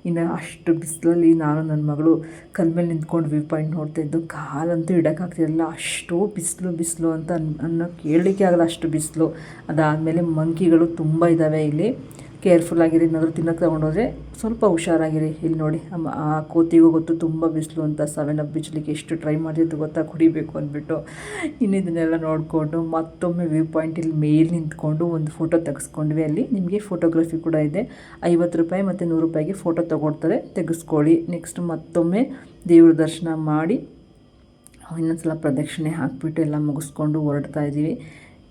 ಇನ್ನು ಅಷ್ಟು ಬಿಸಿಲಲ್ಲಿ ನಾನು ನನ್ನ ಮಗಳು ಕಲ್ ಮೇಲೆ ನಿಂತ್ಕೊಂಡು ವ್ಯೂ ಪಾಯಿಂಟ್ ನೋಡ್ತಾಯಿದ್ದು. ಕಾಲಂತೂ ಇಡೋಕ್ಕಾಗ್ತಿರಲಿಲ್ಲ, ಅಷ್ಟು ಬಿಸಿಲು ಅಂತ ಅನ್ನೋ ಕೇಳಲಿಕ್ಕೆ ಆಗಲ್ಲ, ಅಷ್ಟು ಬಿಸಿಲು. ಅದಾದಮೇಲೆ ಮಂಕಿಗಳು ತುಂಬ ಇದ್ದಾವೆ ಇಲ್ಲಿ. ಕೇರ್ಫುಲ್ಲಾಗಿರಿ, ಏನಾದರೂ ತಿನ್ನೋಕ್ಕೆ ತೊಗೊಂಡೋದ್ರೆ ಸ್ವಲ್ಪ ಹುಷಾರಾಗಿರಿ. ಇಲ್ಲಿ ನೋಡಿ ಆ ಕೋತಿಗೂ ಗೊತ್ತು ತುಂಬ ಬಿಸಿಲು ಅಂತ. 7 ಅಪ್ ಬಿಚ್ಚಲಿಕ್ಕೆ ಎಷ್ಟು ಟ್ರೈ ಮಾಡಿದ್ದು ಗೊತ್ತಾ, ಕುಡಿಬೇಕು ಅಂದ್ಬಿಟ್ಟು. ಇನ್ನು ಇದನ್ನೆಲ್ಲ ನೋಡಿಕೊಂಡು ಮತ್ತೊಮ್ಮೆ ವ್ಯೂ ಪಾಯಿಂಟ್ ಇಲ್ಲಿ ಮೇಲೆ ನಿಂತ್ಕೊಂಡು ಒಂದು ಫೋಟೋ ತೆಗೆಸ್ಕೊಂಡ್ವಿ. ಅಲ್ಲಿ ನಿಮಗೆ ಫೋಟೋಗ್ರಫಿ ಕೂಡ ಇದೆ. 50 ರೂಪಾಯಿ ಮತ್ತು 100 ರೂಪಾಯಿಗೆ ಫೋಟೋ ತೊಗೊಡ್ತಾರೆ, ತೆಗೆಸ್ಕೊಳ್ಳಿ. ನೆಕ್ಸ್ಟ್ ಮತ್ತೊಮ್ಮೆ ದೇವ್ರ ದರ್ಶನ ಮಾಡಿ ಇನ್ನೊಂದು ಸಲ ಪ್ರದಕ್ಷಿಣೆ ಹಾಕಿಬಿಟ್ಟು ಎಲ್ಲ ಮುಗಿಸ್ಕೊಂಡು ಹೊರಡ್ತಾ ಇದ್ದೀವಿ.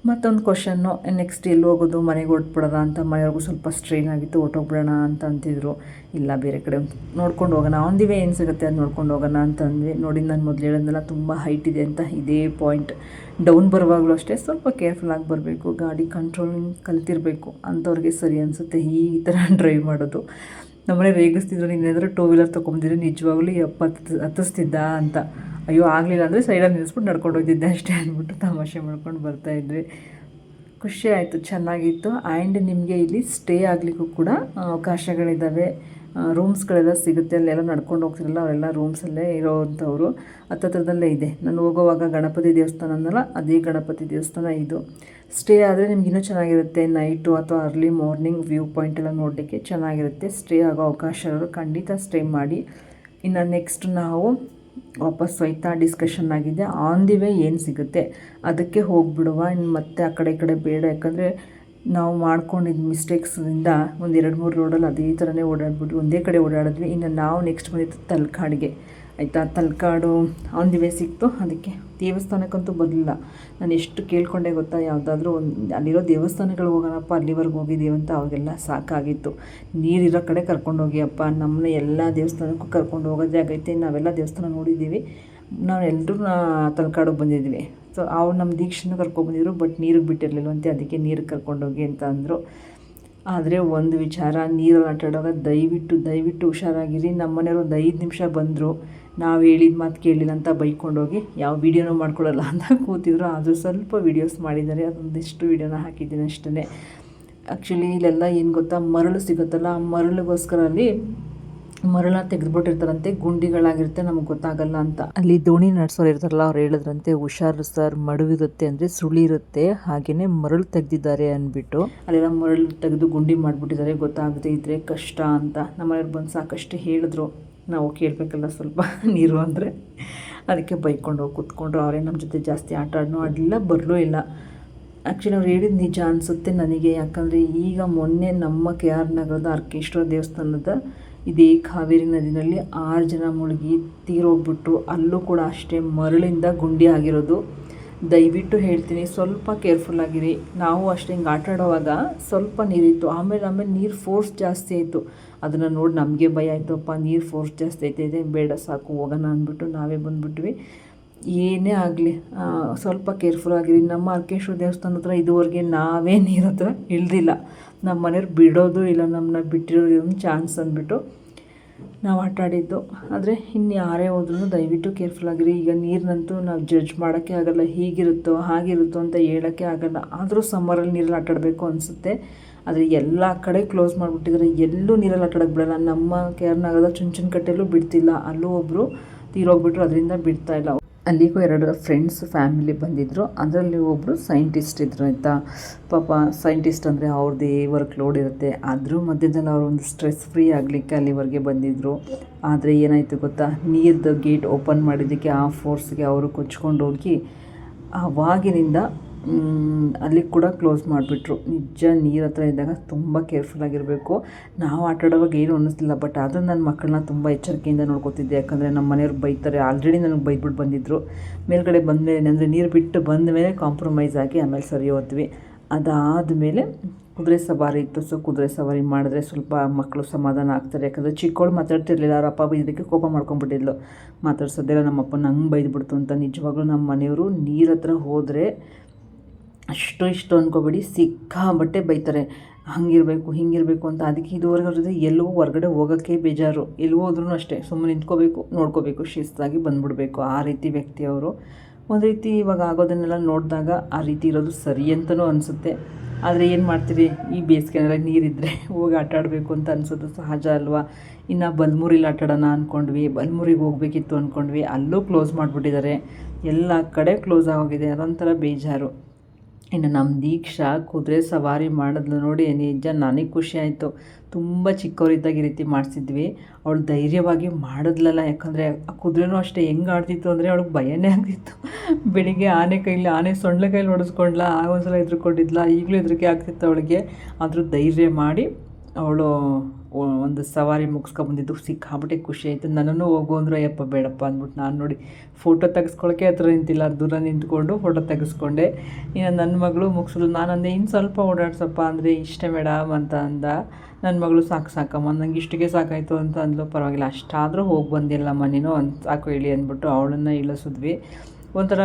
ಮತ್ತೊಂದು ಕ್ವಶನ್ನು, ನೆಕ್ಸ್ಟ್ ಎಲ್ಲಿ ಹೋಗೋದು, ಮನೆಗೆ ಹೊರಟ್ಬಿಡೋದ ಅಂತ. ಮನೆಯವ್ರಿಗೂ ಸ್ವಲ್ಪ ಸ್ಟ್ರೈನ್ ಆಗಿತ್ತು, ಹೊರಟೋಗ್ಬಿಡೋಣ ಅಂತ ಅಂತಿದ್ರು. ಇಲ್ಲ ಬೇರೆ ಕಡೆ ನೋಡ್ಕೊಂಡು ಹೋಗೋಣ, ಆನ್ ಏನು ಸಿಗುತ್ತೆ ಅದು ನೋಡ್ಕೊಂಡು ಹೋಗೋಣ ಅಂತ ಅಂದ್ವಿ. ನೋಡಿ ನಾನು ಮೊದಲು ಹೇಳೋದೆಲ್ಲ ತುಂಬ ಹೈಟ್ ಇದೆ ಅಂತ. ಇದೇ ಪಾಯಿಂಟ್. ಡೌನ್ ಬರುವಾಗಲೂ ಅಷ್ಟೇ ಸ್ವಲ್ಪ ಕೇರ್ಫುಲ್ಲಾಗಿ ಬರಬೇಕು, ಗಾಡಿ ಕಂಟ್ರೋಲಿಂಗ್ ಕಲ್ತಿರಬೇಕು. ಅಂಥವ್ರಿಗೆ ಸರಿ ಅನಿಸುತ್ತೆ ಈ ಥರ ಡ್ರೈವ್ ಮಾಡೋದು. ನಮ್ಮನೆ ರೇಗಿಸ್ತಿದ್ರು, ನೀನೇನಾದರೂ 2 ವೀಲರ್ ತೊಗೊಂಡಿದ್ರೆ ನಿಜವಾಗ್ಲೂ ಹತ್ತಿಸ್ತಿದ್ದ ಅಂತ. ಅಯ್ಯೋ ಆಗಲಿಲ್ಲ ಅಂದರೆ ಸೈಡಲ್ಲಿ ನಿಲ್ಲಿಸ್ಬಿಟ್ಟು ನಡ್ಕೊಂಡು ಹೋಗ್ತಿದ್ದೆ ಅಷ್ಟೇ ಅಂದ್ಬಿಟ್ಟು ತಮಾಷೆ ಮಾಡ್ಕೊಂಡು ಬರ್ತಾಯಿದ್ವಿ. ಖುಷಿ ಆಯಿತು, ಚೆನ್ನಾಗಿತ್ತು. ಆ್ಯಂಡ್ ನಿಮಗೆ ಇಲ್ಲಿ ಸ್ಟೇ ಆಗಲಿಕ್ಕೂ ಕೂಡ ಅವಕಾಶಗಳಿದ್ದಾವೆ. ರೂಮ್ಸ್ಗಳೆಲ್ಲ ಸಿಗುತ್ತೆ, ಅಲ್ಲೆಲ್ಲ ನಡ್ಕೊಂಡು ಹೋಗ್ತಿರಲ್ಲ ಅವರೆಲ್ಲ ರೂಮ್ಸಲ್ಲೇ ಇರೋವಂಥವ್ರು. ಹತ್ತತ್ರದಲ್ಲೇ ಇದೆ. ನಾನು ಹೋಗೋವಾಗ ಗಣಪತಿ ದೇವಸ್ಥಾನ ಅನ್ನಲ್ಲ, ಅದೇ ಗಣಪತಿ ದೇವಸ್ಥಾನ ಇದು. ಸ್ಟೇ ಆದರೆ ನಿಮ್ಗೆ ಇನ್ನೂ ಚೆನ್ನಾಗಿರುತ್ತೆ. ನೈಟು ಅಥವಾ ಅರ್ಲಿ ಮಾರ್ನಿಂಗ್ ವ್ಯೂ ಪಾಯಿಂಟ್ ಎಲ್ಲ ನೋಡಲಿಕ್ಕೆ ಚೆನ್ನಾಗಿರುತ್ತೆ. ಸ್ಟೇ ಆಗೋ ಅವಕಾಶ ಇರೋರು ಖಂಡಿತ ಸ್ಟೇ ಮಾಡಿ. ಇನ್ನು ನೆಕ್ಸ್ಟ್ ನಾವು ವಾಪಸ್ ಹೋಯ್ತಾ ಡಿಸ್ಕಷನ್ ಆಗಿದೆ, ಆನ್ ದಿ ವೇ ಏನು ಸಿಗುತ್ತೆ ಅದಕ್ಕೆ ಹೋಗಿಬಿಡುವ, ಇನ್ನು ಮತ್ತೆ ಆ ಕಡೆ ಈ ಕಡೆ ಬೇಡ. ಯಾಕಂದರೆ ನಾವು ಮಾಡ್ಕೊಂಡಿದ್ದ ಮಿಸ್ಟೇಕ್ಸಿಂದ ಒಂದು 2-3 ರೋಡಲ್ಲಿ ಅದೇ ಥರನೇ ಓಡಾಡ್ಬಿಟ್ಟು ಒಂದೇ ಕಡೆ ಓಡಾಡಿದ್ವಿ. ಇನ್ನು ನಾವು ನೆಕ್ಸ್ಟ್ ಬಂದಿತ್ತು ತಲಕಾಡಿಗೆ. ಆಯಿತಾ, ತಲಕಾಡು ಆನ್ ದಿ ವೇ ಸಿಕ್ತು. ಅದಕ್ಕೆ ದೇವಸ್ಥಾನಕ್ಕಂತೂ ಬರಲಿಲ್ಲ. ನಾನು ಎಷ್ಟು ಕೇಳ್ಕೊಂಡೆ ಗೊತ್ತಾ, ಯಾವುದಾದ್ರೂ ಒಂದು ಅಲ್ಲಿರೋ ದೇವಸ್ಥಾನಗಳು ಹೋಗೋಣಪ್ಪ, ಅಲ್ಲಿವರೆಗೆ ಹೋಗಿದ್ದೀವಿ ಅಂತ. ಅವಾಗೆಲ್ಲ ಸಾಕಾಗಿತ್ತು. ನೀರಿರೋ ಕಡೆ ಕರ್ಕೊಂಡೋಗಿ ಅಪ್ಪ, ನಮ್ಮನ್ನ ಎಲ್ಲ ದೇವಸ್ಥಾನಕ್ಕೂ ಕರ್ಕೊಂಡು ಹೋಗೋ ಜಾಗ ಐತೆ. ನಾವೆಲ್ಲ ದೇವಸ್ಥಾನ ನೋಡಿದ್ದೀವಿ. ನಾವೆಲ್ಲರೂ ತಲಕಾಡಿಗೆ ಬಂದಿದ್ವಿ. ಸೊ ಅವ್ರು ನಮ್ಮ ದೀಕ್ಷೆನೂ ಕರ್ಕೊಂಡ್ಬಂದಿದ್ರು, ಬಟ್ ನೀರಿಗೆ ಬಿಟ್ಟಿರಲಿಲ್ಲವಂತೆ. ಅದಕ್ಕೆ ನೀರಿಗೆ ಕರ್ಕೊಂಡೋಗಿ ಅಂತ ಅಂದರು. ಆದರೆ ಒಂದು ವಿಚಾರ, ನೀರಲ್ಲಿ ಆಟಾಡುವಾಗ ದಯವಿಟ್ಟು ಹುಷಾರಾಗಿರಿ. ನಮ್ಮ ಮನೆಯವರು ಒಂದು 5 ನಿಮಿಷ ಬಂದರು, ನಾವು ಹೇಳಿದ ಮಾತು ಕೇಳಲಿಲ್ಲ ಅಂತ ಬೈಕೊಂಡೋಗಿ ಯಾವ ವೀಡಿಯೋನೂ ಮಾಡ್ಕೊಳ್ಳಲ್ಲ ಅಂತ ಕೂತಿದ್ರು. ಆದರೂ ಸ್ವಲ್ಪ ವೀಡಿಯೋಸ್ ಮಾಡಿದ್ದಾರೆ, ಅದೊಂದಿಷ್ಟು ವೀಡಿಯೋನ ಹಾಕಿದ್ದೀನಿ ಅಷ್ಟೇ. ಆ್ಯಕ್ಚುಲಿ ಇಲ್ಲೆಲ್ಲ ಏನು ಗೊತ್ತಾ, ಮರಳು ಸಿಗುತ್ತಲ್ಲ, ಆ ಮರಳಿಗೋಸ್ಕರ ಅಲ್ಲಿ ಮರಳ ತೆಗೆದುಬಿಟ್ಟಿರ್ತಾರಂತೆ, ಗುಂಡಿಗಳಾಗಿರುತ್ತೆ, ನಮಗೆ ಗೊತ್ತಾಗಲ್ಲ ಅಂತ. ಅಲ್ಲಿ ದೋಣಿ ನಡೆಸೋರು ಇರ್ತಾರಲ್ಲ, ಅವ್ರು ಹೇಳಿದ್ರಂತೆ ಹುಷಾರು ಸರ್, ಮಡುವಿರುತ್ತೆ ಅಂದರೆ ಸುಳಿ ಇರುತ್ತೆ, ಹಾಗೆಯೇ ಮರಳು ತೆಗೆದಿದ್ದಾರೆ ಅಂದ್ಬಿಟ್ಟು ಅಲ್ಲೆಲ್ಲ ಮರಳು ತೆಗೆದು ಗುಂಡಿ ಮಾಡಿಬಿಟ್ಟಿದ್ದಾರೆ, ಗೊತ್ತಾಗದೇ ಇದ್ದರೆ ಕಷ್ಟ ಅಂತ. ನಮ್ಮನೆಯವ್ರು ಬಂದು ಸಾಕಷ್ಟು ಹೇಳಿದ್ರು. ನಾವು ಕೇಳಬೇಕಲ್ಲ ಸ್ವಲ್ಪ ನೀರು ಅಂದರೆ, ಅದಕ್ಕೆ ಬೈಕೊಂಡು ಹೋಗಿ ಕೂತ್ಕೊಂಡ್ರು. ಅವರೇ ನಮ್ಮ ಜೊತೆ ಜಾಸ್ತಿ ಆಟ ಆಡಲಿಲ್ಲ, ಬರಲೂ ಇಲ್ಲ. ಆ್ಯಕ್ಚುಲಿ ಅವ್ರು ಹೇಳಿದ ನಿಜ ಅನಿಸುತ್ತೆ ನನಗೆ. ಯಾಕಂದರೆ ಈಗ ಮೊನ್ನೆ ನಮ್ಮ KR ನಗರದ ಅರ್ಕೇಶ್ವರ ದೇವಸ್ಥಾನದ ಇದೇ ಕಾವೇರಿ ನದಿನಲ್ಲಿ 6 ಜನ ಮುಳುಗಿ ತೀರೋಗ್ಬಿಟ್ಟು, ಅಲ್ಲೂ ಕೂಡ ಅಷ್ಟೇ ಮರಳಿಂದ ಗುಂಡಿ ಆಗಿರೋದು. ದಯವಿಟ್ಟು ಹೇಳ್ತೀನಿ, ಸ್ವಲ್ಪ ಕೇರ್ಫುಲ್ಲಾಗಿರಿ. ನಾವು ಅಷ್ಟೇ ಹಿಂಗೆ ಆಟ ಆಡೋವಾಗ ಸ್ವಲ್ಪ ನೀರಿತ್ತು, ಆಮೇಲೆ ನೀರು ಫೋರ್ಸ್ ಜಾಸ್ತಿ ಆಯಿತು. ಅದನ್ನು ನೋಡಿ ನಮಗೆ ಭಯ ಆಯಿತು, ಅಪ್ಪ ನೀರು ಫೋರ್ಸ್ ಜಾಸ್ತಿ ಆಯ್ತಿದೆ, ಬೇಡ ಸಾಕು ಹೋಗೋಣ ಅಂದ್ಬಿಟ್ಟು ನಾವೇ ಬಂದುಬಿಟ್ವಿ. ಏನೇ ಆಗಲಿ ಸ್ವಲ್ಪ ಕೇರ್ಫುಲ್ಲಾಗಿರಿ. ನಮ್ಮ ಅರ್ಕೇಶ್ವರ ದೇವಸ್ಥಾನ ಹತ್ರ ಇದುವರೆಗೆ ನಾವೇ ನೀರ ಹತ್ರ ಇಳ್ದಿಲ್ಲ. ನಮ್ಮ ಮನೆಯವ್ರು ಬಿಡೋದು ಇಲ್ಲ, ನಮ್ಮನ್ನ ಬಿಟ್ಟಿರೋದು ಒಂದು ಚಾನ್ಸ್ ಅಂದ್ಬಿಟ್ಟು ನಾವು ಆಟ ಆಡಿದ್ದು. ಆದರೆ ಇನ್ನು ಯಾರೇ ಹೋದ್ರೂ ದಯವಿಟ್ಟು ಕೇರ್ಫುಲ್ಲಾಗಿರಿ. ಈಗ ನೀರಿನಂತೂ ನಾವು ಜಡ್ಜ್ ಮಾಡೋಕ್ಕೆ ಆಗೋಲ್ಲ, ಹೀಗಿರುತ್ತೋ ಹಾಗಿರುತ್ತೋ ಅಂತ ಹೇಳೋಕ್ಕೆ ಆಗೋಲ್ಲ. ಆದರೂ ಸಮ್ಮರಲ್ಲಿ ನೀರಲ್ಲಿ ಆಟ ಆಡಬೇಕು ಅನಿಸುತ್ತೆ. ಆದರೆ ಎಲ್ಲ ಕಡೆ ಕ್ಲೋಸ್ ಮಾಡಿಬಿಟ್ಟಿದ್ದಾರೆ, ಎಲ್ಲೂ ನೀರಲ್ಲಿ ಆಟ ಆಡೋಕ್ಕೆ ಬಿಡೋಲ್ಲ. ನಮ್ಮ KR ನಗರದ ಚುಂಚನಕಟ್ಟೆಯಲ್ಲೂ ಬಿಡ್ತಿಲ್ಲ, ಅಲ್ಲೂ ಒಬ್ಬರು ತೀರೋಗ್ಬಿಟ್ರು, ಅದರಿಂದ ಬಿಡ್ತಾಯಿಲ್ಲ. ಅಲ್ಲಿಗೂ 2 ಫ್ರೆಂಡ್ಸ್ ಫ್ಯಾಮಿಲಿ ಬಂದಿದ್ದರು. ಅದರಲ್ಲಿ ಒಬ್ಬರು ಸೈಂಟಿಸ್ಟ್ ಇದ್ದರು ಆಯಿತಾ. ಪಾಪ ಸೈಂಟಿಸ್ಟ್ ಅಂದರೆ ಅವ್ರದ್ದೇ ವರ್ಕ್ ಲೋಡ್ ಇರುತ್ತೆ, ಅದ್ರ ಮಧ್ಯದಲ್ಲಿ ಅವರು ಒಂದು ಸ್ಟ್ರೆಸ್ ಫ್ರೀ ಆಗಲಿಕ್ಕೆ ಅಲ್ಲಿವರೆಗೆ ಬಂದಿದ್ದರು. ಆದರೆ ಏನಾಯಿತು ಗೊತ್ತಾ, ನೀರ್ದು ಗೇಟ್ ಓಪನ್ ಮಾಡಿದ್ದಕ್ಕೆ ಆ ಫೋರ್ಸ್ಗೆ ಅವರು ಕೊಚ್ಕೊಂಡು ಹೋಗಿ ಆವಾಗಿನಿಂದ ಅಲ್ಲಿ ಕೂಡ ಕ್ಲೋಸ್ ಮಾಡಿಬಿಟ್ರು. ನಿಜ ನೀರು ಹತ್ರ ಇದ್ದಾಗ ತುಂಬ ಕೇರ್ಫುಲ್ಲಾಗಿರಬೇಕು. ನಾವು ಆಟ ಆಡೋವಾಗ ಏನು ಅನ್ನಿಸ್ಲಿಲ್ಲ, ಬಟ್ ಆದರೂ ನನ್ನ ಮಕ್ಕಳನ್ನ ತುಂಬ ಎಚ್ಚರಿಕೆಯಿಂದ ನೋಡ್ಕೊತಿದ್ದೆ. ಯಾಕಂದರೆ ನಮ್ಮ ಮನೆಯವ್ರು ಬೈತಾರೆ, ಆಲ್ರೆಡಿ ನನಗೆ ಬೈದ್ಬಿಟ್ಟು ಬಂದಿದ್ದರು. ಮೇಲ್ಗಡೆ ಬಂದಮೇಲೆ ಅಂದರೆ ನೀರು ಬಿಟ್ಟು ಬಂದ ಮೇಲೆ ಕಾಂಪ್ರಮೈಸ್ ಆಗಿ ಆಮೇಲೆ ಸರಿ ಹೋದ್ವಿ. ಅದಾದಮೇಲೆ ಕುದುರೆ ಸವಾರಿ ಇತ್ತು. ಸೊ ಕುದುರೆ ಸವಾರಿ ಮಾಡಿದ್ರೆ ಸ್ವಲ್ಪ ಮಕ್ಕಳು ಸಮಾಧಾನ ಆಗ್ತಾರೆ. ಯಾಕಂದರೆ ಚಿಕ್ಕವಳು ಮಾತಾಡ್ತಿರ್ಲಿಲ್ಲ, ಅವ್ರ ಅಪ್ಪ ಇದಕ್ಕೆ ಕೋಪ ಮಾಡ್ಕೊಂಡ್ಬಿಟ್ಟಿದ್ಲು. ಮಾತಾಡ್ಸೋದಿಲ್ಲ, ನಮ್ಮಪ್ಪ ನಂಗೆ ಬೈದ್ಬಿಡ್ತು ಅಂತ. ನಿಜವಾಗ್ಲೂ ನಮ್ಮ ಮನೆಯವರು ನೀರ ಹತ್ರ ಹೋದರೆ ಇಷ್ಟು ಅಂದ್ಕೋಬೇಡಿ, ಸಿಕ್ಕಾಬಟ್ಟೆ ಬೈತಾರೆ, ಹಂಗಿರಬೇಕು ಹಿಂಗಿರಬೇಕು ಅಂತ. ಅದಕ್ಕೆ ಇದುವರೆಗೆ ಅವ್ರ ಜೊತೆ ಎಲ್ಲೂ ಹೊರಗಡೆ ಹೋಗೋಕ್ಕೆ ಬೇಜಾರು. ಎಲ್ಲಿ ಹೋದ್ರೂ ಅಷ್ಟೇ ಸುಮ್ಮನೆ ನಿಂತ್ಕೋಬೇಕು, ನೋಡ್ಕೋಬೇಕು, ಶಿಸ್ತಾಗಿ ಬಂದುಬಿಡ್ಬೇಕು. ಆ ರೀತಿ ವ್ಯಕ್ತಿ ಅವರು. ಒಂದು ರೀತಿ ಇವಾಗ ಆಗೋದನ್ನೆಲ್ಲ ನೋಡಿದಾಗ ಆ ರೀತಿ ಇರೋದು ಸರಿ ಅಂತಲೂ ಅನಿಸುತ್ತೆ. ಆದರೆ ಏನು ಮಾಡ್ತೀರಿ, ಈ ಬೇಸಿಗೆನೆಲ್ಲ ನೀರಿದ್ದರೆ ಹೋಗಿ ಆಟ ಆಡಬೇಕು ಅಂತ ಅನಿಸೋದು ಸಹಜ ಅಲ್ವಾ. ಇನ್ನು ಬಲ್ಮೂರಿಲಿ ಆಟ ಆಡೋಣ ಅಂದ್ಕೊಂಡ್ವಿ, ಬಲ್ಮೂರಿಗೆ ಹೋಗಬೇಕಿತ್ತು ಅಂದ್ಕೊಂಡ್ವಿ, ಅಲ್ಲೂ ಕ್ಲೋಸ್ ಮಾಡಿಬಿಟ್ಟಿದ್ದಾರೆ. ಎಲ್ಲ ಕಡೆ ಕ್ಲೋಸ್ ಆಗೋಗಿದೆ, ಅದೊಂಥರ ಬೇಜಾರು. ಇನ್ನು ನಮ್ಮ ದೀಕ್ಷಾ ಕುದುರೆ ಸವಾರಿ ಮಾಡಿದ್ಲು ನೋಡಿ, ನಿಜ ನನಗೆ ಖುಷಿ ಆಯಿತು. ತುಂಬ ಚಿಕ್ಕವರಿದ್ದಾಗ ಈ ರೀತಿ ಮಾಡಿಸಿದ್ವಿ. ಅವಳು ಧೈರ್ಯವಾಗಿ ಮಾಡಿದ್ಲಲ್ಲ. ಯಾಕಂದರೆ ಆ ಕುದುರೆನೂ ಅಷ್ಟೇ ಹೆಂಗೆ ಆಡ್ತಿತ್ತು ಅಂದರೆ ಅವಳಿಗೆ ಭಯನೇ ಆಗ್ತಿತ್ತು. ಬೆಳಿಗ್ಗೆ ಆನೆ ಸೊಂಡ್ಲ ಕೈಲಿ ಹೊಡೆಸ್ಕೊಂಡ್ಲ, ಆಗೊಂದ್ಸಲ ಹೆದ್ರುಕೊಂಡಿದ್ಲ, ಈಗಲೂ ಹೆದರಿಕೆ ಆಗ್ತಿತ್ತು ಅವಳಿಗೆ. ಆದರೂ ಧೈರ್ಯ ಮಾಡಿ ಅವಳು ಒಂದು ಸವಾರಿ ಮುಗಿಸ್ಕೊಂಬಂದಿದ್ದು ಸಿಕ್ಕಾಬಿಟ್ಟೆ ಖುಷಿ ಆಯಿತು. ನನ್ನನ್ನು ಹೋಗು ಅಂದರು, ಅಯ್ಯಪ್ಪ ಬೇಡಪ್ಪ ಅಂದ್ಬಿಟ್ಟು ನಾನು ನೋಡಿ ಫೋಟೋ ತೆಗೆಸ್ಕೊಳ್ಳೋಕ್ಕೆ ಹತ್ರ ನಿಂತಿಲ್ಲ, ದೂರ ನಿಂತ್ಕೊಂಡು ಫೋಟೋ ತೆಗೆಸ್ಕೊಂಡೆ. ಇನ್ನು ನನ್ನ ಮಗಳು ಮುಗಿಸಿದ್ರು. ನಾನು ಅಂದೆ ಇನ್ನು ಸ್ವಲ್ಪ ಓಡಾಡ್ಸಪ್ಪ ಅಂದರೆ ಇಷ್ಟೇ ಮೇಡಮ್ ಅಂತ ಅಂದ. ನನ್ನ ಮಗಳು ಸಾಕಮ್ಮ ನಂಗೆ ಇಷ್ಟಿಗೆ ಸಾಕಾಯಿತು ಅಂತ ಅಂದ್ಲು. ಪರವಾಗಿಲ್ಲ, ಅಷ್ಟಾದರೂ ಹೋಗಿ ಬಂದಿಲ್ಲ ಮನೇನೋ ಅಂತ ಸಾಕು ಹೇಳಿ ಅಂದ್ಬಿಟ್ಟು ಅವಳನ್ನು ಇಳಿಸಿದ್ವಿ. ಒಂಥರ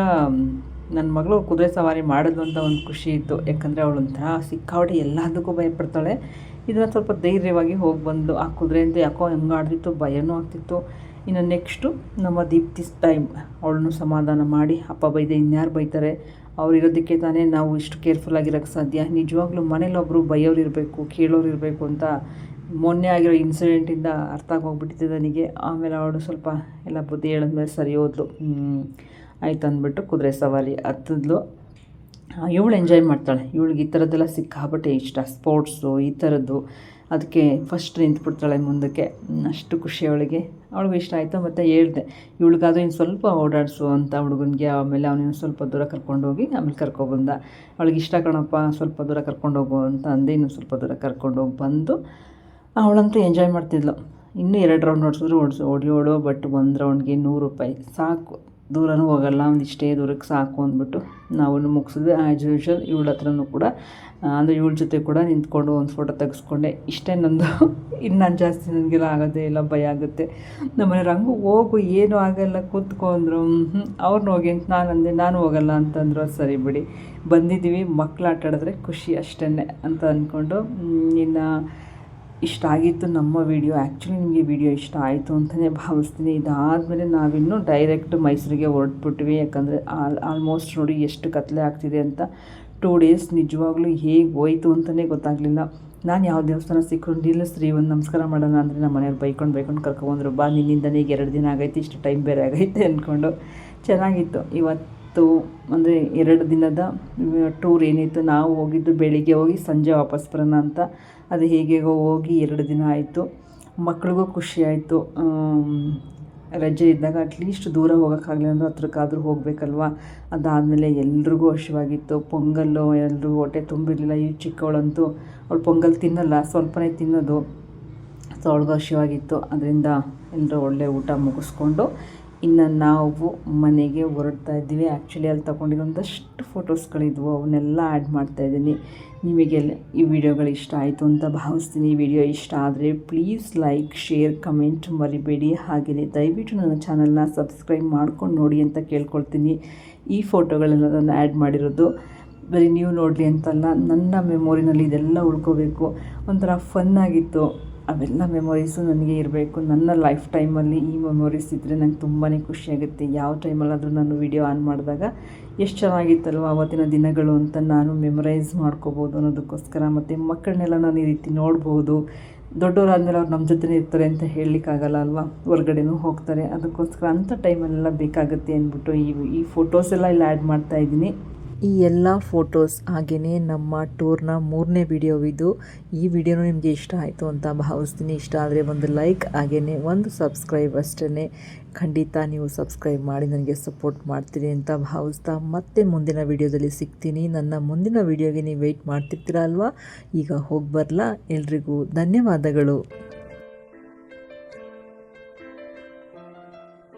ನನ್ನ ಮಗಳು ಕುದುರೆ ಸವಾರಿ ಮಾಡಿದ್ಲು ಅಂತ ಒಂದು ಖುಷಿ ಇತ್ತು. ಯಾಕಂದರೆ ಅವಳೊಂಥರ ಸಿಕ್ಕಾಬಿಟ್ಟೆ ಎಲ್ಲದಕ್ಕೂ ಭಯಪಡ್ತಾಳೆ. ಇದನ್ನು ಸ್ವಲ್ಪ ಧೈರ್ಯವಾಗಿ ಹೋಗಿ ಬಂದು ಆ ಕುದುರೆ ಅಂತ ಯಾಕೋ ಹೆಂಗೆ ಆಡ್ತಿತ್ತು, ಭಯನೂ ಆಗ್ತಿತ್ತು. ಇನ್ನು ನೆಕ್ಸ್ಟು ನಮ್ಮ ದೀಪ್ತಿ ಟೈಮ್, ಅವಳನ್ನು ಸಮಾಧಾನ ಮಾಡಿ, ಅಪ್ಪ ಬೈದೆ ಇನ್ಯಾರು ಬೈತಾರೆ, ಅವ್ರು ಇರೋದಕ್ಕೆ ತಾನೇ ನಾವು ಇಷ್ಟು ಕೇರ್ಫುಲ್ಲಾಗಿರೋಕ್ಕೆ ಸಾಧ್ಯ. ನಿಜವಾಗ್ಲೂ ಮನೇಲಿ ಒಬ್ಬರು ಬೈಯೋರು ಇರಬೇಕು, ಕೇಳೋರು ಇರಬೇಕು ಅಂತ ಮೊನ್ನೆ ಆಗಿರೋ ಇನ್ಸಿಡೆಂಟಿಂದ ಅರ್ಥ ಆಗೋಗ್ಬಿಟ್ಟಿದೆ ನನಗೆ. ಆಮೇಲೆ ಅವಳು ಸ್ವಲ್ಪ ಎಲ್ಲ ಬುದ್ಧಿ ಹೇಳಿದ್ಮೇಲೆ ಸರಿ ಹೋದ್ಲು. ಆಯ್ತು ಅಂದ್ಬಿಟ್ಟು ಕುದುರೆ ಸವಾರಿ ಹತ್ತಿದ್ಲು. ಇವಳು ಎಂಜಾಯ್ ಮಾಡ್ತಾಳೆ. ಇವಳಿಗೆ ಈ ಥರದ್ದೆಲ್ಲ ಸಿಕ್ಕಾಬಟ್ಟೆ ಇಷ್ಟ, ಸ್ಪೋರ್ಟ್ಸು ಈ ಥರದ್ದು. ಅದಕ್ಕೆ ಫಸ್ಟ್ ನಿಂತ್ಬಿಡ್ತಾಳೆ ಮುಂದಕ್ಕೆ. ಅಷ್ಟು ಖುಷಿ ಅವಳಿಗೆ. ಅವಳಿಗೂ ಇಷ್ಟ ಆಯಿತು. ಮತ್ತು ಹೇಳಿದೆ ಇವಳಿಗಾದ್ರೂ ಇನ್ನು ಸ್ವಲ್ಪ ಓಡಾಡಿಸು ಅಂತ ಹುಡುಗನಿಗೆ. ಆಮೇಲೆ ಅವನಿನ್ನು ಸ್ವಲ್ಪ ದೂರ ಕರ್ಕೊಂಡೋಗಿ ಆಮೇಲೆ ಕರ್ಕೊಬಂದ. ಅವಳಿಗೆ ಇಷ್ಟ ಕಣಪ್ಪ, ಸ್ವಲ್ಪ ದೂರ ಕರ್ಕೊಂಡೋಗು ಅಂತ ಅಂದೆ. ಇನ್ನು ಸ್ವಲ್ಪ ದೂರ ಕರ್ಕೊಂಡೋಗಿ ಬಂದು ಅವಳಂತೂ ಎಂಜಾಯ್ ಮಾಡ್ತಿದ್ಲು. ಇನ್ನೂ 2 ರೌಂಡ್ ಓಡಿಸಿದ್ರು ಹೊಡಿಯೋಳು. ಬಟ್ 1 ರೌಂಡ್ಗೆ 100 ರೂಪಾಯಿ ಸಾಕು, ದೂರನೂ ಹೋಗಲ್ಲ, ಒಂದಿಷ್ಟೇ ದೂರಕ್ಕೆ ಸಾಕು ಅಂದ್ಬಿಟ್ಟು ನಾವು ಮುಗಿಸಿದ್ವಿ. ಆ್ಯಸ್ ಯೂಶ್ವಲ್ ಇವಳ ಹತ್ರನೂ ಕೂಡ ಅಂದರೆ ಇವಳ ಜೊತೆ ಕೂಡ ನಿಂತ್ಕೊಂಡು ಒಂದು ಫೋಟೋ ತೆಗೆಸ್ಕೊಂಡೆ. ಇಷ್ಟೇ ನಂದು. ಇನ್ನು ನಾನು ಜಾಸ್ತಿ ನನಗೆಲ್ಲ ಆಗೋದೇ ಇಲ್ಲ, ಭಯ ಆಗುತ್ತೆ. ನಮ್ಮನೆ ರಂಗು ಹೋಗು, ಏನೂ ಆಗಲ್ಲ, ಕೂತ್ಕೊ ಅಂದರು. ಅವ್ರನ್ನ ಹೋಗಿ ಅಂತ ನಾನು ಅಂದೆ, ನಾನು ಹೋಗಲ್ಲ ಅಂತಂದರು. ಸರಿ ಬಿಡಿ, ಬಂದಿದ್ದೀವಿ, ಮಕ್ಕಳು ಆಟ ಆಡಿದ್ರೆ ಖುಷಿ ಅಷ್ಟೇ ಅಂತ ಅಂದ್ಕೊಂಡು. ಇನ್ನು ಇಷ್ಟ ಆಗಿತ್ತು ನಮ್ಮ ವಿಡಿಯೋ. ಆ್ಯಕ್ಚುಲಿ ನಿಮಗೆ ವಿಡಿಯೋ ಇಷ್ಟ ಆಯಿತು ಅಂತಲೇ ಭಾವಿಸ್ತೀನಿ. ಇದಾದಮೇಲೆ ನಾವಿನ್ನೂ ಡೈರೆಕ್ಟ್ ಮೈಸೂರಿಗೆ ಹೊರಟ್ಬಿಟ್ವಿ. ಯಾಕಂದರೆ ಆಲ್ಮೋಸ್ಟ್ ನೋಡಿ ಎಷ್ಟು ಕತ್ಲೆ ಆಗ್ತಿದೆ ಅಂತ. 2 ಡೇಸ್ ನಿಜವಾಗ್ಲೂ ಹೇಗೆ ಹೋಯ್ತು ಅಂತಲೇ ಗೊತ್ತಾಗಲಿಲ್ಲ. ನಾನು ಯಾವ ದೇವಸ್ಥಾನ ಸಿಕ್ಕರು ನಿಲ್ಲಿಸ್ರಿ ಒಂದು ನಮಸ್ಕಾರ ಮಾಡೋಣ ಅಂದರೆ ನಮ್ಮ ಮನೆಯವ್ರು ಬೈಕೊಂಡು ಕರ್ಕೊಬಂದರು. ಬಾ, ನಿನ್ನಿಂದನೇ ಈಗ 2 ದಿನ ಆಗೈತೆ, ಇಷ್ಟು ಟೈಮ್ ಬೇರೆ ಆಗೈತೆ ಅಂದ್ಕೊಂಡು. ಚೆನ್ನಾಗಿತ್ತು. ಇವತ್ತು ಅಂದರೆ 2 ದಿನದ ಟೂರ್ ಏನಿತ್ತು, ನಾವು ಹೋಗಿದ್ದು ಬೆಳಿಗ್ಗೆ ಹೋಗಿ ಸಂಜೆ ವಾಪಸ್ ಬರೋಣ ಅಂತ. ಅದು ಹೇಗೇಗೋ ಹೋಗಿ 2 ದಿನ ಆಯಿತು. ಮಕ್ಳಿಗೂ ಖುಷಿ ಆಯಿತು. ರಜೆ ಇದ್ದಾಗ ಅಟ್ಲೀಸ್ಟ್ ದೂರ ಹೋಗೋಕ್ಕಾಗಲಿ ಅಂದರೆ ಹತ್ರಕ್ಕಾದರೂ ಹೋಗಬೇಕಲ್ವ. ಅದಾದಮೇಲೆ ಎಲ್ರಿಗೂ ಹಸಿವಾಗಿತ್ತು. ಪೊಂಗಲ್ಲು ಎಲ್ರಿಗೂ ಹೊಟ್ಟೆ ತುಂಬಿರಲಿಲ್ಲ. ಈ ಚಿಕ್ಕವಳಂತೂ ಅವಳು ಪೊಂಗಲ್ ತಿನ್ನಲ್ಲ, ಸ್ವಲ್ಪನೇ ತಿನ್ನೋದು. ಸೊ ಅವಳಿಗೂ ಹಸಿವಾಗಿತ್ತು. ಅದರಿಂದ ಎಲ್ಲರೂ ಒಳ್ಳೆ ಊಟ ಮುಗಿಸ್ಕೊಂಡು ಇನ್ನು ನಾವು ಮನೆಗೆ ಹೊರಡ್ತಾ ಇದ್ದೀವಿ. ಆ್ಯಕ್ಚುಲಿ ಅಲ್ಲಿ ತೊಗೊಂಡಿದ್ದು ಒಂದಷ್ಟು ಫೋಟೋಸ್ಗಳಿದ್ವು, ಅವನ್ನೆಲ್ಲ ಆ್ಯಡ್ ಮಾಡ್ತಾಯಿದ್ದೀನಿ. ನಿಮಗೆಲ್ಲ ಈ ವಿಡಿಯೋಗಳು ಇಷ್ಟ ಆಯಿತು ಅಂತ ಭಾವಿಸ್ತೀನಿ. ಈ ವಿಡಿಯೋ ಇಷ್ಟ ಆದರೆ ಪ್ಲೀಸ್ ಲೈಕ್, ಶೇರ್, ಕಮೆಂಟ್ ಮರಿಬೇಡಿ. ಹಾಗೆಯೇ ದಯವಿಟ್ಟು ನನ್ನ ಚಾನಲ್ನ ಸಬ್ಸ್ಕ್ರೈಬ್ ಮಾಡ್ಕೊಂಡು ನೋಡಿ ಅಂತ ಕೇಳ್ಕೊಳ್ತೀನಿ. ಈ ಫೋಟೋಗಳೆಲ್ಲ ನಾನು ಆ್ಯಡ್ ಮಾಡಿರೋದು ಬರೀ ನೀವು ನೋಡಲಿ ಅಂತಲ್ಲ, ನನ್ನ ಮೆಮೊರಿನಲ್ಲಿ ಇದೆಲ್ಲ ಉಳ್ಕೋಬೇಕು. ಒಂಥರ ಫನ್ನಾಗಿತ್ತು. ಅವೆಲ್ಲ ಮೆಮೊರೀಸು ನನಗೆ ಇರಬೇಕು. ನನ್ನ ಲೈಫ್ ಟೈಮಲ್ಲಿ ಈ ಮೆಮೊರೀಸ್ ಇದ್ದರೆ ನಂಗೆ ತುಂಬಾ ಖುಷಿಯಾಗುತ್ತೆ. ಯಾವ ಟೈಮಲ್ಲಾದರೂ ನಾನು ವಿಡಿಯೋ ಆನ್ ಮಾಡಿದಾಗ ಎಷ್ಟು ಚೆನ್ನಾಗಿತ್ತಲ್ವ ಆವತ್ತಿನ ದಿನಗಳು ಅಂತ ನಾನು ಮೆಮೊರೈಸ್ ಮಾಡ್ಕೋಬೋದು ಅನ್ನೋದಕ್ಕೋಸ್ಕರ. ಮತ್ತು ಮಕ್ಕಳನ್ನೆಲ್ಲ ನಾನು ಈ ರೀತಿ ನೋಡ್ಬೋದು. ದೊಡ್ಡವರಾದ್ಮೇಲೆ ಅವ್ರು ನಮ್ಮ ಜೊತೆ ಇರ್ತಾರೆ ಅಂತ ಹೇಳಲಿಕ್ಕಾಗಲ್ಲ ಅಲ್ವಾ, ಹೊರಗಡೆನೂ ಹೋಗ್ತಾರೆ. ಅದಕ್ಕೋಸ್ಕರ ಅಂಥ ಟೈಮಲ್ಲೆಲ್ಲ ಬೇಕಾಗುತ್ತೆ ಅಂದ್ಬಿಟ್ಟು ಈ ಫೋಟೋಸ್ ಎಲ್ಲ ಇಲ್ಲಿ ಆ್ಯಡ್ ಮಾಡ್ತಾಯಿದ್ದೀನಿ. ಈ ಎಲ್ಲ ಫೋಟೋಸ್ ಹಾಗೆಯೇ ನಮ್ಮ ಟೂರ್ನ 3ನೇ ವಿಡಿಯೋವಿದು. ಈ ವಿಡಿಯೋನೂ ನಿಮಗೆ ಇಷ್ಟ ಆಯಿತು ಅಂತ ಭಾವಿಸ್ತೀನಿ. ಇಷ್ಟ ಆದರೆ ಒಂದು ಲೈಕ್ ಹಾಗೆಯೇ ಒಂದು ಸಬ್ಸ್ಕ್ರೈಬ್ ಅಷ್ಟೇ. ಖಂಡಿತ ನೀವು ಸಬ್ಸ್ಕ್ರೈಬ್ ಮಾಡಿ ನನಗೆ ಸಪೋರ್ಟ್ ಮಾಡ್ತೀರಿ ಅಂತ ಭಾವಿಸ್ತಾ ಮತ್ತೆ ಮುಂದಿನ ವಿಡಿಯೋದಲ್ಲಿ ಸಿಗ್ತೀನಿ. ನನ್ನ ಮುಂದಿನ ವಿಡಿಯೋಗೆ ನೀವು ವೆಯ್ಟ್ ಮಾಡ್ತಿರ್ತೀರ ಅಲ್ವಾ. ಈಗ ಹೋಗಿ ಬರಲಾ? ಎಲ್ರಿಗೂ ಧನ್ಯವಾದಗಳು.